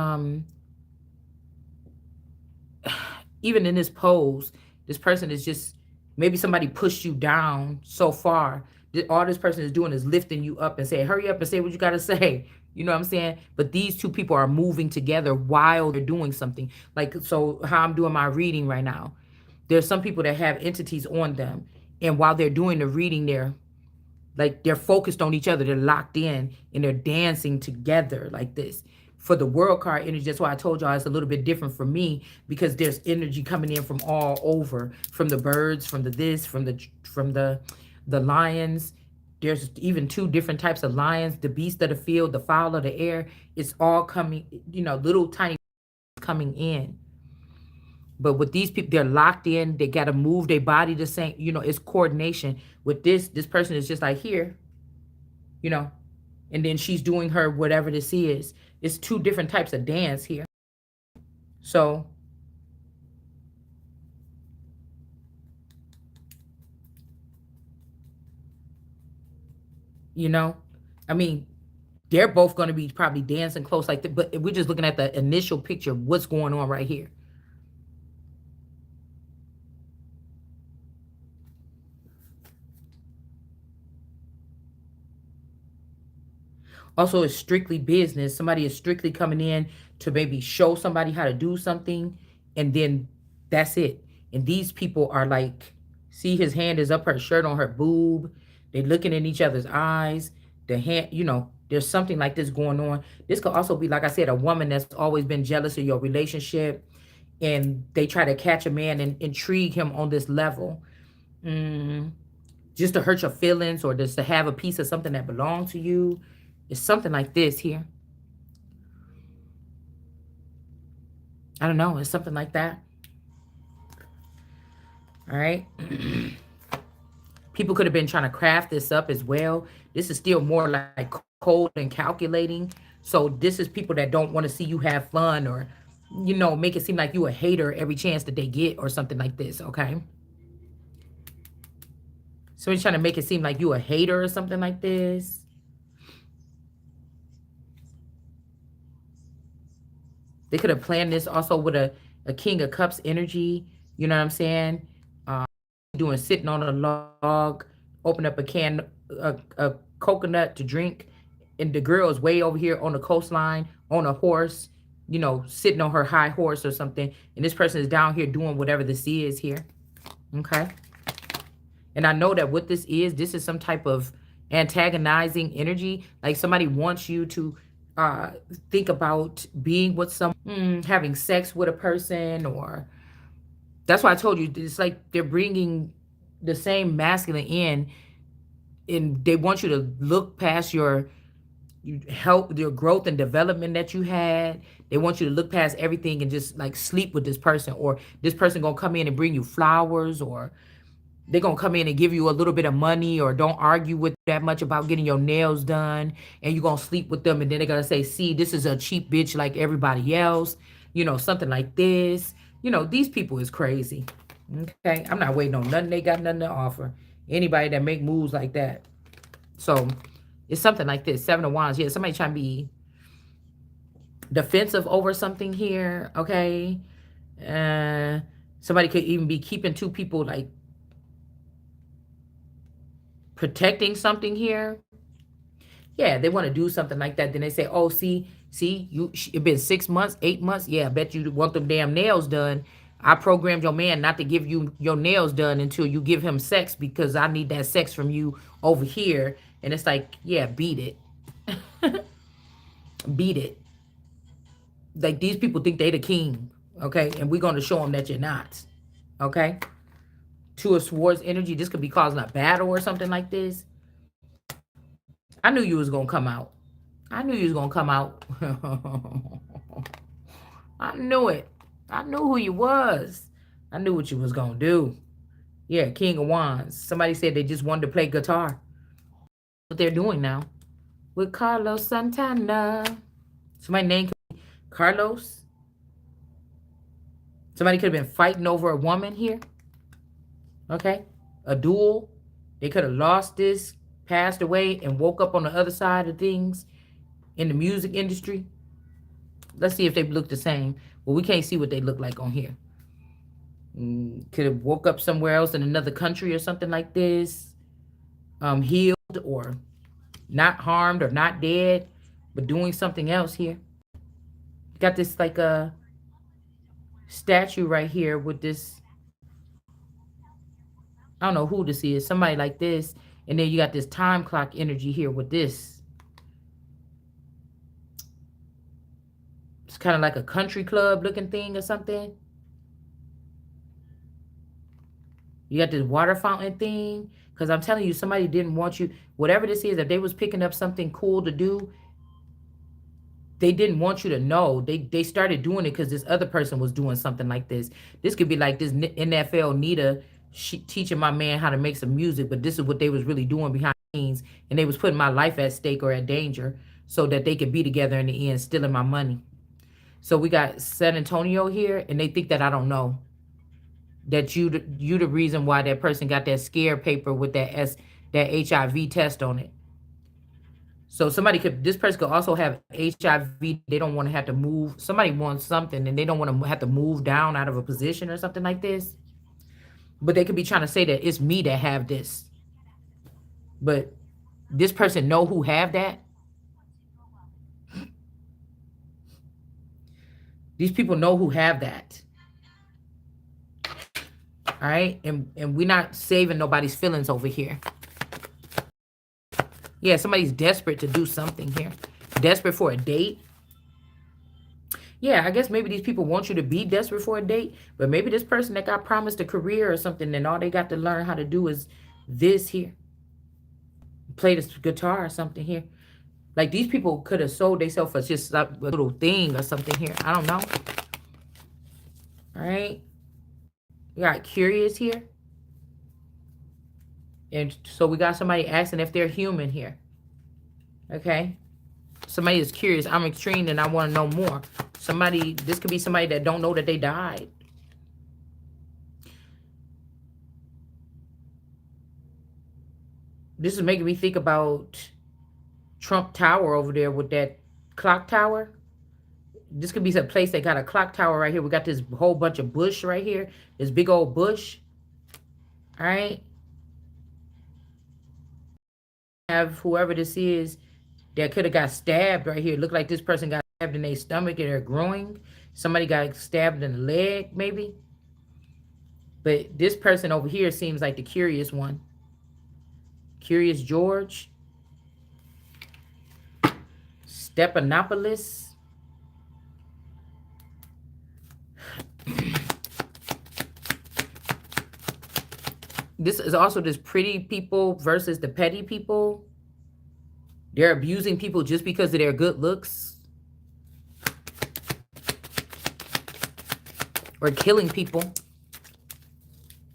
even in this pose, this person is just, maybe somebody pushed you down so far that all this person is doing is lifting you up and saying, hurry up and say what you got to say. You know what I'm saying? But these two people are moving together while they're doing something. Like, so how I'm doing my reading right now, there's some people that have entities on them. And while they're doing the reading, they're focused on each other. They're locked in and they're dancing together like this. For the world card energy, that's why I told y'all it's a little bit different for me, because there's energy coming in from all over, from the birds, from the this, from the lions. There's even two different types of lions: the beast of the field, the fowl of the air. It's all coming, little tiny coming in. But with these people, they're locked in. They got to move their body the same. It's coordination. With this person is just like here, you know, and then she's doing her whatever this is. It's two different types of dance here. So, you know, I mean, they're both going to be probably dancing close like that, but we're just looking at the initial picture of what's going on right here. Also, it's strictly business. Somebody is strictly coming in to maybe show somebody how to do something, and then that's it. And these people are like, see, his hand is up her shirt on her boob. They're looking in each other's eyes. The hand, there's something like this going on. This could also be, like I said, a woman that's always been jealous of your relationship, and they try to catch a man and intrigue him on this level. Mm, just to hurt your feelings or just to have a piece of something that belongs to you. It's something like this here. I don't know. It's something like that. All right. People could have been trying to craft this up as well. This is still more like cold and calculating. So this is people that don't want to see you have fun or, make it seem like you a hater every chance that they get or something like this. Okay. Somebody's trying to make it seem like you a hater or something like this. They could have planned this also with a King of Cups energy. You know what I'm saying? Doing sitting on a log, open up a coconut to drink, and the girl is way over here on the coastline on a horse, sitting on her high horse or something, and this person is down here doing whatever this is here. Okay. And I know that what this is some type of antagonizing energy. Like somebody wants you to uh think about being with someone, having sex with a person, or that's why I told you it's like they're bringing the same masculine in, and they want you to look past your help your growth and development that you had. They want you to look past everything and just like sleep with this person, or this person gonna come in and bring you flowers, or they're gonna come in and give you a little bit of money, or don't argue with that much about getting your nails done, and you're gonna sleep with them, and then they're gonna say, see, this is a cheap bitch like everybody else, something like this. These people is crazy. Okay. I'm not waiting on nothing. They got nothing to offer. Anybody that make moves like that. So it's something like this. Seven of Wands. Yeah, somebody trying to be defensive over something here. Okay. Somebody could even be keeping two people like protecting something here. Yeah, they want to do something like that. Then they say, "Oh, see, it been 6 months, 8 months. Yeah, I bet you want them damn nails done. I programmed your man not to give you your nails done until you give him sex because I need that sex from you over here." And it's like, yeah, beat it, beat it. Like these people think they the king, okay? And we're gonna show them that you're not, okay? Two of Swords energy. This could be causing a battle or something like this. I knew you was gonna come out. I knew you was gonna come out. I knew it. I knew who you was. I knew what you was gonna do. Yeah, King of Wands. Somebody said they just wanted to play guitar. What they're doing now with Carlos Santana. Somebody named Carlos. Somebody could have been fighting over a woman here. Okay, a duel. They could have lost this, passed away, and woke up on the other side of things in the music industry. Let's see if they look the same. Well, we can't see what they look like on here. Could have woke up somewhere else in another country or something like this. Healed or not harmed or not dead, but doing something else here. Got this like a statue right here with this. I don't know who this is. Somebody like this. And then you got this time clock energy here with this. It's kind of like a country club looking thing or something. You got this water fountain thing. Because I'm telling you, somebody didn't want you. Whatever this is, if they was picking up something cool to do, they didn't want you to know. They started doing it because this other person was doing something like this. This could be like this NFL Nita teaching my man how to make some music, but this is what they was really doing behind the scenes. And they was putting my life at stake or at danger so that they could be together in the end, stealing my money. So we got San Antonio here, and they think that I don't know. That you the reason why that person got that scare paper with that HIV test on it. So this person could also have HIV. They don't want to have to move. Somebody wants something and they don't want to have to move down out of a position or something like this. But they could be trying to say that it's me that have this. But this person know who have that. These people know who have that. All right. And we're not saving nobody's feelings over here. Yeah, somebody's desperate to do something here. Desperate for a date. Yeah, I guess maybe these people want you to be desperate for a date. But maybe this person that got promised a career or something, and all they got to learn how to do is this here. Play this guitar or something here. Like these people could have sold themselves for just a little thing or something here. I don't know. All right. We got curious here. And so we got somebody asking if they're human here. Okay. Somebody is curious. I'm extreme and I want to know more. This could be somebody that don't know that they died. This is making me think about Trump Tower over there with that clock tower. This could be some place that got a clock tower right here. We got this whole bunch of bush right here. This big old bush. All right. Have whoever this is that could have got stabbed right here. Look like this person got stabbed in their stomach and their groin. Somebody got stabbed in the leg, maybe. But this person over here seems like the curious one. Curious George. Stepanopolis. This is also this pretty people versus the petty people. They're abusing people just because of their good looks. Or killing people.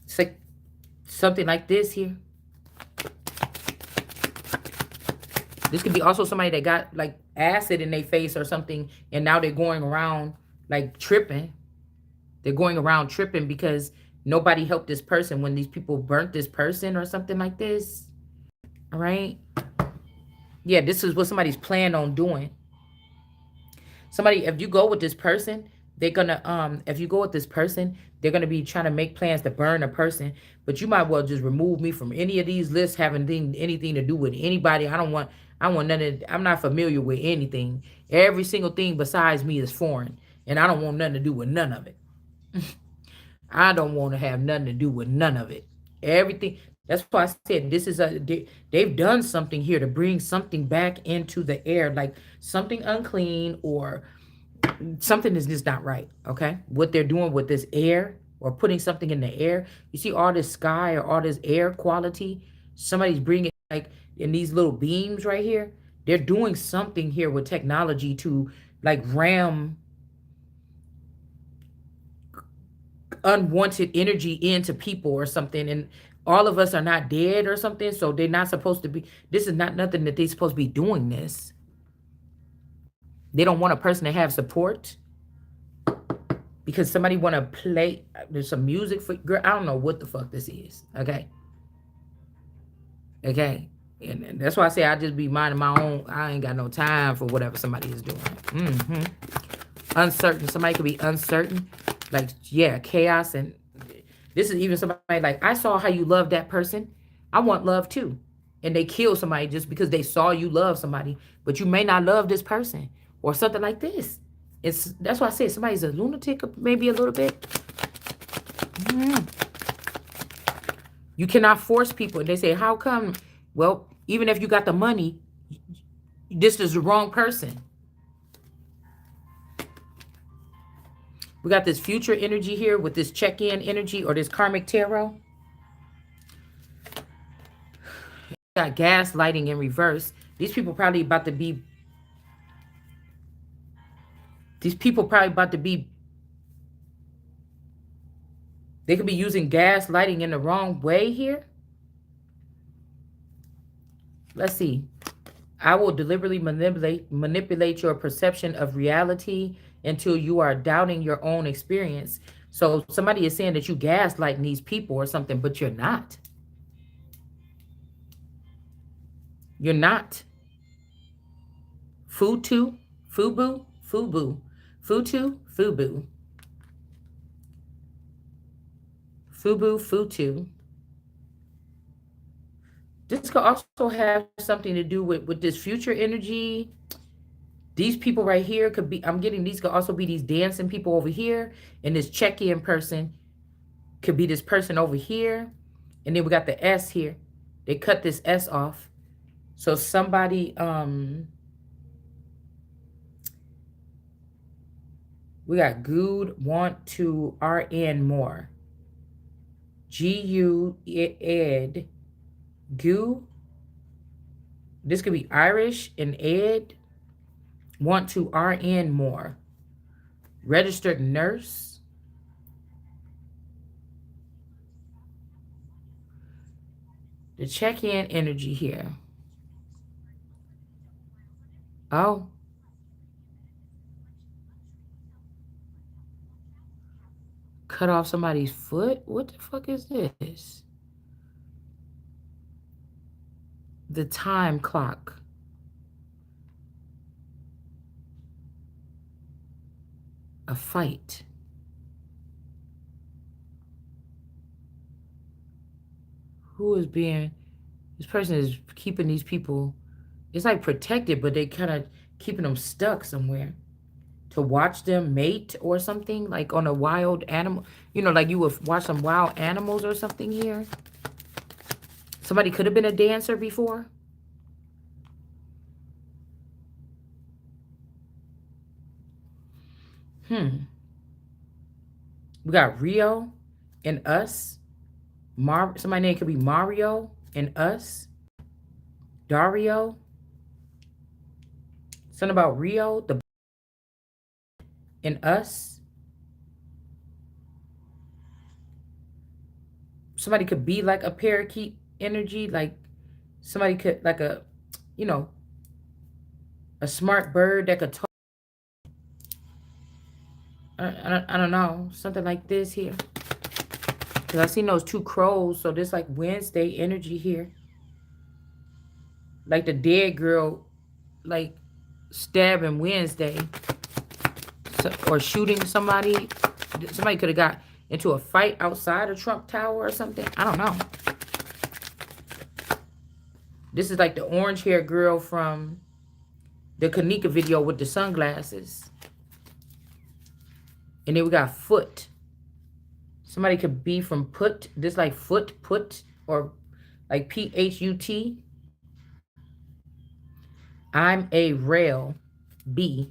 It's like something like this here. This could be also somebody that got like acid in their face or something, and now they're going around like tripping. They're going around tripping because nobody helped this person when these people burnt this person or something like this. All right. Yeah, this is what somebody's planned on doing. Somebody, if you go with this person, They're gonna if you go with this person, they're gonna be trying to make plans to burn a person. But you might well just remove me from any of these lists having anything to do with anybody. I want none of, I'm not familiar with anything. Every single thing besides me is foreign. And I don't want nothing to do with none of it. I don't want to have nothing to do with none of it. Everything. That's why I said this is they've done something here to bring something back into the air, like something unclean or something is just not right. Okay, what they're doing with this air or putting something in the air. You see all this sky or all this air quality. Somebody's bringing like in these little beams right here. They're doing something here with technology to like ram unwanted energy into people or something, and all of us are not dead or something, so they're not supposed to be, this is not nothing that they're supposed to be doing this. They don't want a person to have support because somebody want to play, there's some music for, girl, I don't know what the fuck this is. Okay, and that's why I say I just be minding my own. I ain't got no time for whatever somebody is doing. Uncertain, somebody could be uncertain, like, yeah, chaos. And this is even somebody like, I saw how you love that person, I want love too. And they kill somebody just because they saw you love somebody, but you may not love this person or something like this. It's, that's why I say somebody's a lunatic, maybe a little bit. You cannot force people. And they say, how come? Well, even if you got the money, this is the wrong person. We got this future energy here with this check-in energy or this karmic tarot. Got gaslighting in reverse. These people probably about to be, they could be using gaslighting in the wrong way here. Let's see. I will deliberately manipulate your perception of reality until you are doubting your own experience. So somebody is saying that you gaslighting these people or something, but you're not. You're not. Futu, Fubu, Fubu, Futu, Fubu, Fubu, Futu. This could also have something to do with this future energy. These people right here could be, I'm getting these could also be these dancing people over here. And this check-in person could be this person over here. And then we got the S here. They cut this S off. So somebody, we got good, want to, RN more. GU, ed, goo. This could be Irish and ed. Want to, RN more. Registered nurse. The check-in energy here. Oh. Cut off somebody's foot? What the fuck is this? The time clock. A fight. Who is being, this person is keeping these people, it's like protected, but they kind of keeping them stuck somewhere to watch them mate or something, like on a wild animal, you know, like you would watch some wild animals or something here. Somebody could have been a dancer before. We got Rio and us. Somebody's name could be Mario and us. Dario. Something about Rio, the and us. Somebody could be like a parakeet energy, like somebody could, like a, you know, a smart bird that could talk. I don't know, something like this here. Because I seen those two crows, so there's like Wednesday energy here. Like the dead girl, like stabbing Wednesday. or shooting somebody. Somebody could have got into a fight outside of Trump Tower or something. I don't know. This is like the orange haired girl from the Kanika video with the sunglasses. And then we got foot. Somebody could be from put. This like foot, put, or like PHUT. I'm a rail. B.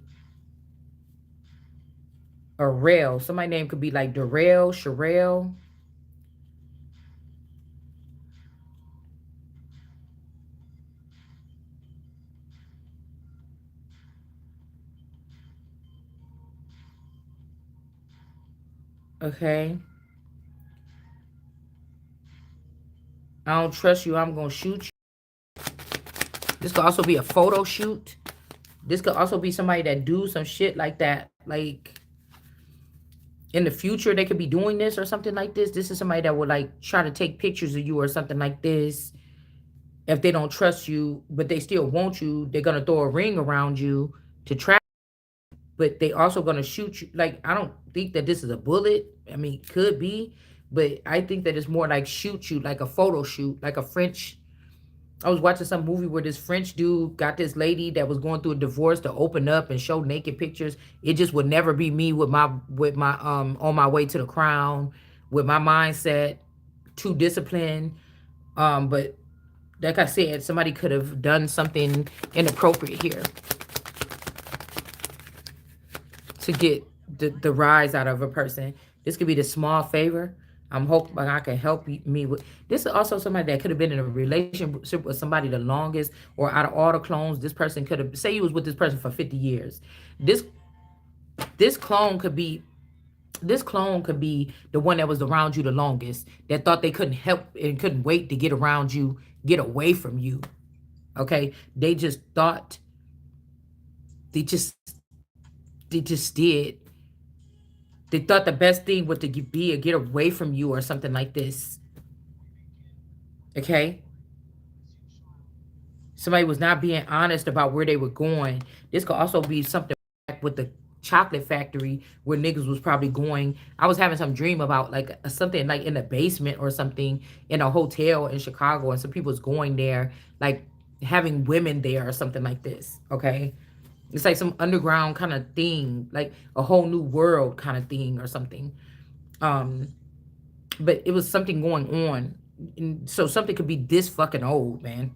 Or rail. Somebody's name could be like Darrell, Sherelle. Okay. I don't trust you. I'm going to shoot you. This could also be a photo shoot. This could also be somebody that do some shit like that. Like, in the future, they could be doing this or something like this. This is somebody that would, like, try to take pictures of you or something like this. If they don't trust you, but they still want you, they're going to throw a ring around you to trap. But they also going to shoot you. Like, I don't think that this is a bullet. I mean, could be. But I think that it's more like shoot you, like a photo shoot, like a French. I was watching some movie where this French dude got this lady that was going through a divorce to open up and show naked pictures. It just would never be me with my on my way to the crown, with my mindset, too disciplined. But like I said, somebody could have done something inappropriate here to get the rise out of a person. This could be the small favor. I'm hoping I can help me with this. Is also somebody that could have been in a relationship with somebody the longest, or out of all the clones, this person could have, say you was with this person for 50 years. This clone could be the one that was around you the longest, that thought they couldn't help and couldn't wait to get around you, get away from you. Okay? They just thought they just did. They thought the best thing was to be or get away from you or something like this. Okay? Somebody was not being honest about where they were going. This could also be something with the chocolate factory where niggas was probably going. I was having some dream about like something like in the basement or something in a hotel in Chicago, and some people was going there, like having women there or something like this. Okay? It's like some underground kind of thing, like a whole new world kind of thing or something. But it was something going on. And so something could be this fucking old, man.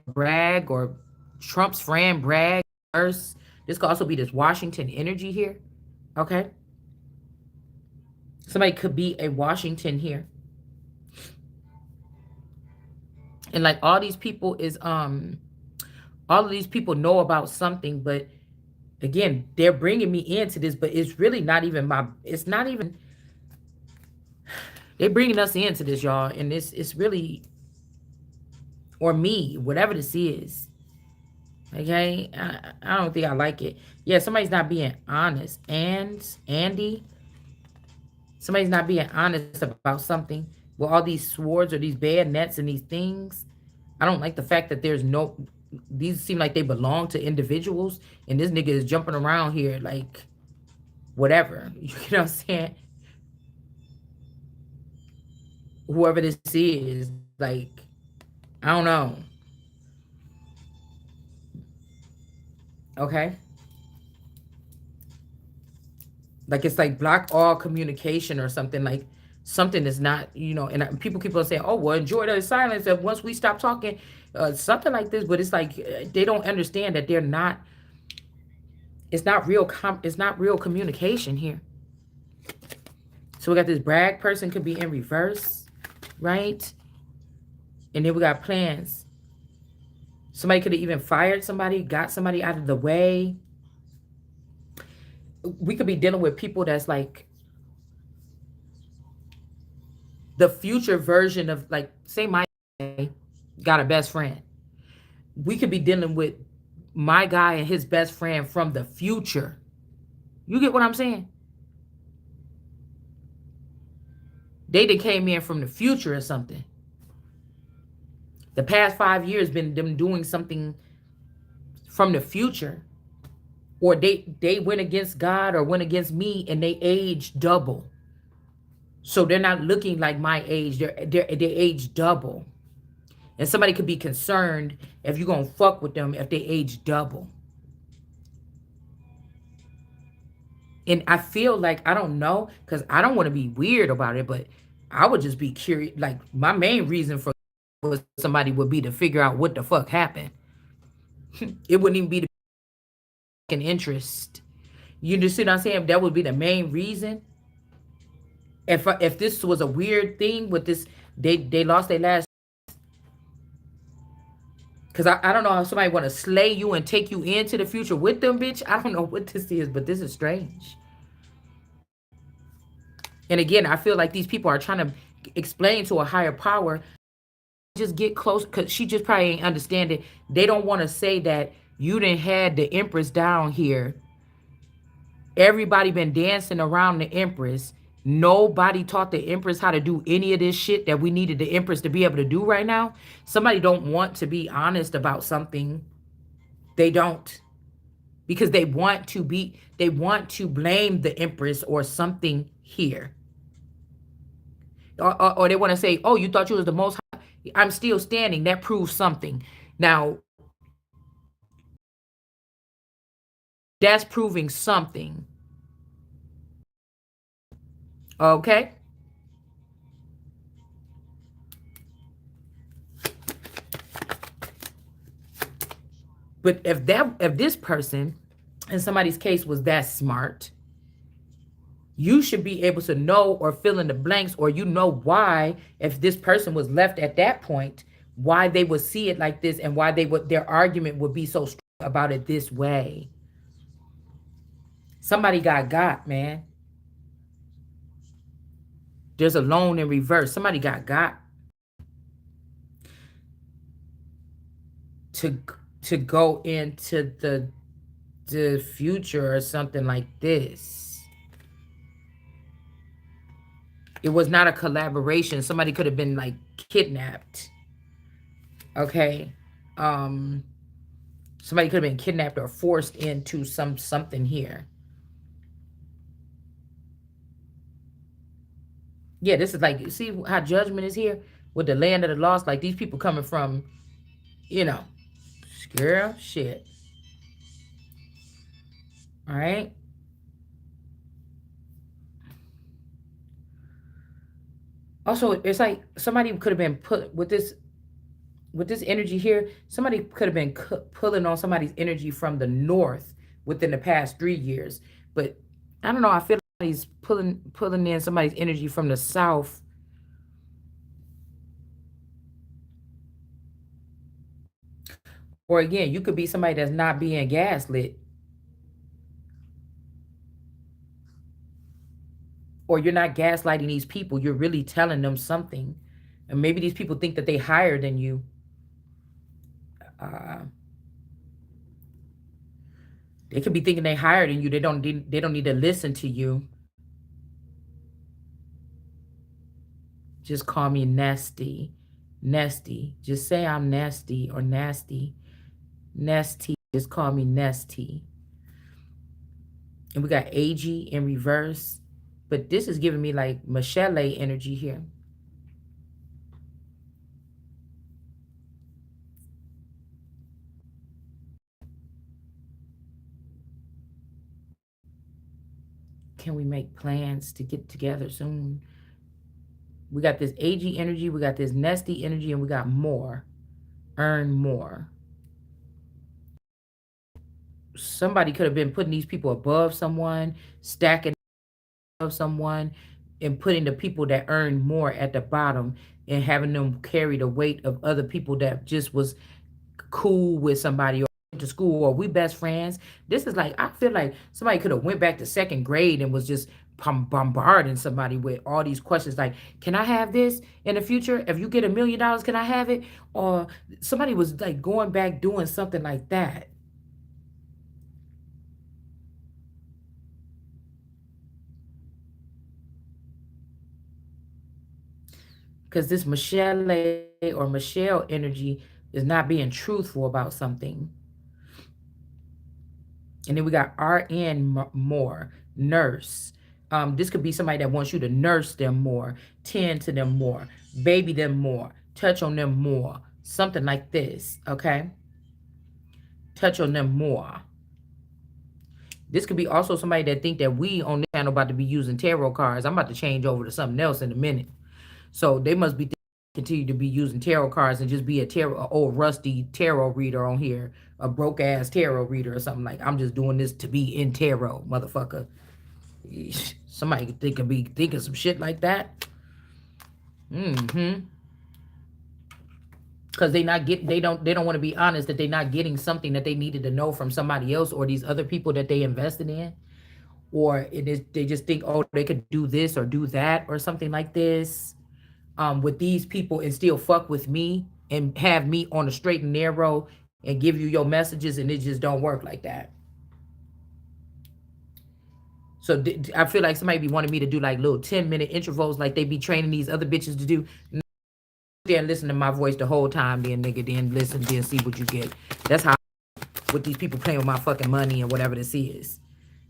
Bragg or Trump's friend Bragg. This could also be this Washington energy here. Okay. Somebody could be a Washington here. And like all these people is all of these people know about something, but again, they're bringing me into this, but it's really not even it's not even, they're bringing us into this, y'all, and it's really, or me, whatever this is. Okay, I don't think I like it. Yeah, somebody's not being honest. And Andy, somebody's not being honest about something with all these swords or these bad nets and these things. I don't like the fact that there's no, these seem like they belong to individuals, and this nigga is jumping around here like whatever. You know what I'm saying? Whoever this is, like, I don't know. Okay? Like it's like block all communication or something, like something is not, and people keep on saying, oh, well, enjoy the silence of once we stop talking, something like this. But it's like they don't understand that they're not, it's not real it's not real communication here. So we got this Bragg person could be in reverse, right? And then we got plans. Somebody could have even fired somebody, got somebody out of the way. We could be dealing with people that's like the future version of, like, say my got a best friend. We could be dealing with my guy and his best friend from the future. You get what I'm saying? They came in from the future or something. The past 5 years been them doing something from the future, or they went against God or went against me, and they age double. So they're not looking like my age. They age double. And somebody could be concerned if you're gonna fuck with them if they age double. And I feel like, I don't know, because I don't want to be weird about it, but I would just be curious. Like, my main reason for was somebody would be to figure out what the fuck happened. It wouldn't even be the interest. You just see what I'm saying? That would be the main reason. If this was a weird thing with this, they lost their last. Because I don't know how somebody want to slay you and take you into the future with them, bitch. I don't know what this is, but this is strange. And again, I feel like these people are trying to explain to a higher power. Just get close, because she just probably ain't understand it. They don't want to say that you didn't had the Empress down here. Everybody been dancing around the Empress. Nobody taught the Empress how to do any of this shit that we needed the Empress to be able to do right now. Somebody don't want to be honest about something. They don't. Because they want to blame the Empress or something here. Or they want to say, oh, you thought you was the most high. I'm still standing. That proves something. Now, that's proving something. Okay? But if this person in somebody's case was that smart, you should be able to know or fill in the blanks, or you know why, if this person was left at that point, why they would see it like this, and why their argument would be so strong about it this way. Somebody got, man. There's a loan in reverse. Somebody got to to go into the future or something like this. It was not a collaboration. Somebody could have been like kidnapped. Okay. Um Somebody could have been kidnapped or forced into something here. Yeah, this is like, you see how judgment is here with the land of the lost. Like, these people coming from, you know, girl, shit. All right. Also, it's like somebody could have been put with this energy here. Somebody could have been pulling on somebody's energy from the north within the past 3 years. But I don't know. I feel like he's pulling in somebody's energy from the south. Or again, you could be somebody that's not being gaslit, or you're not gaslighting these people. You're really telling them something, and maybe these people think that they higher than you. Uh, they could be thinking they higher than you. They don't need to listen to you. Just call me nasty, nasty. Just say I'm nasty or nasty, nasty. Just call me nasty. And we got AG in reverse, but this is giving me like Michelle energy here. Can we make plans to get together soon? We got this AG energy, we got this nasty energy, and we got more. Earn more. Somebody could have been putting these people above someone, stacking above someone, and putting the people that earn more at the bottom, and having them carry the weight of other people that just was cool with somebody or went to school, or we best friends. This is like, I feel like somebody could have went back to second grade and was just bombarding somebody with all these questions like, can I have this in the future? If you get $1 million, can I have it? Or somebody was like going back doing something like that. because this Michelle or Michelle energy is not being truthful about something. And then we got RN more, nurse. This could be somebody that wants you to nurse them more, tend to them more, baby them more, touch on them more, something like this. Okay, touch on them more. This could be also somebody that think that we on this channel about to be using tarot cards. I'm about to change over to something else in a minute. So they must be continue to be using tarot cards and just be a old rusty tarot reader on here, a broke ass tarot reader or something. Like, I'm just doing this to be in tarot, motherfucker. Somebody could think of be thinking some shit like that. Mm-hmm. Because they don't want to be honest that they're not getting something that they needed to know from somebody else or these other people that they invested in. Or they just think, oh, they could do this or do that or something like this with these people and still fuck with me and have me on a straight and narrow and give you your messages, and it just don't work like that. So I feel like somebody be wanting me to do like little 10-minute intervals like they be training these other bitches to do. There and listen to my voice the whole time, then nigga, then listen, then see what you get. That's how with these people playing with my fucking money and whatever this is.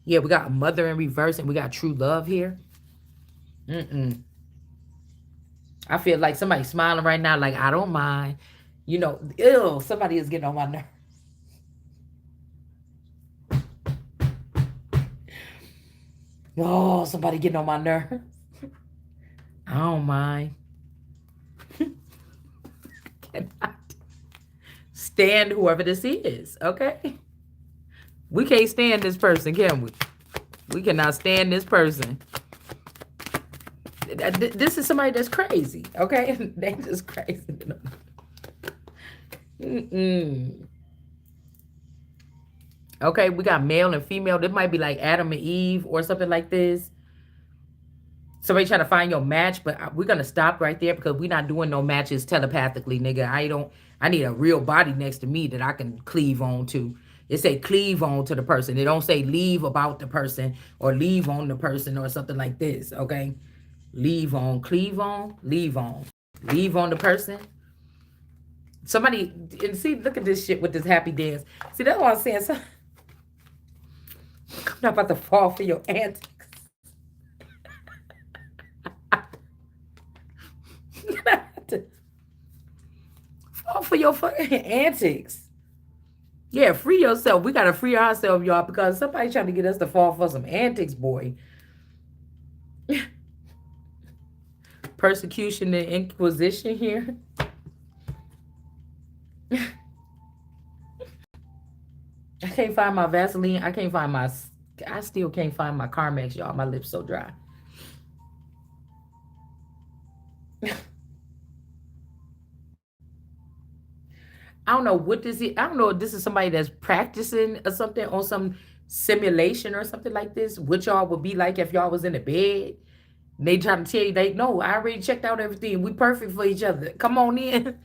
Yeah, we got a mother in reverse and we got true love here. I feel like somebody smiling right now, like I don't mind. You know, ew, somebody is getting on my nerve. Oh, somebody getting on my nerve. I don't mind. Cannot stand whoever this is, okay? We can't stand this person, can we? We cannot stand this person. This is somebody that's crazy, okay? They just crazy. Okay, we got male and female. This might be like Adam and Eve or something like this. Somebody trying to find your match, but we're gonna stop right there because we're not doing no matches telepathically, nigga. I need a real body next to me that I can cleave on to. It say cleave on to the person. It don't say leave about the person or leave on the person or something like this, okay? Leave on, cleave on, leave on. Leave on the person. Somebody, and see, look at this shit with this happy dance. See, that's what I'm saying. So, I'm not about to fall for your antics. Fall for your fucking antics. Yeah, free yourself. We gotta free ourselves, y'all, because somebody trying to get us to fall for some antics, boy. Persecution and inquisition here. I can't find my Vaseline. I still can't find my Carmex, y'all. My lips so dry. I don't know what this is. I don't know if this is somebody that's practicing or something on some simulation or something like this. What y'all would be like if y'all was in the bed. They trying to tell you, they no, I already checked out everything. We perfect for each other. Come on in.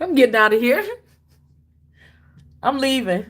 I'm getting out of here. I'm leaving.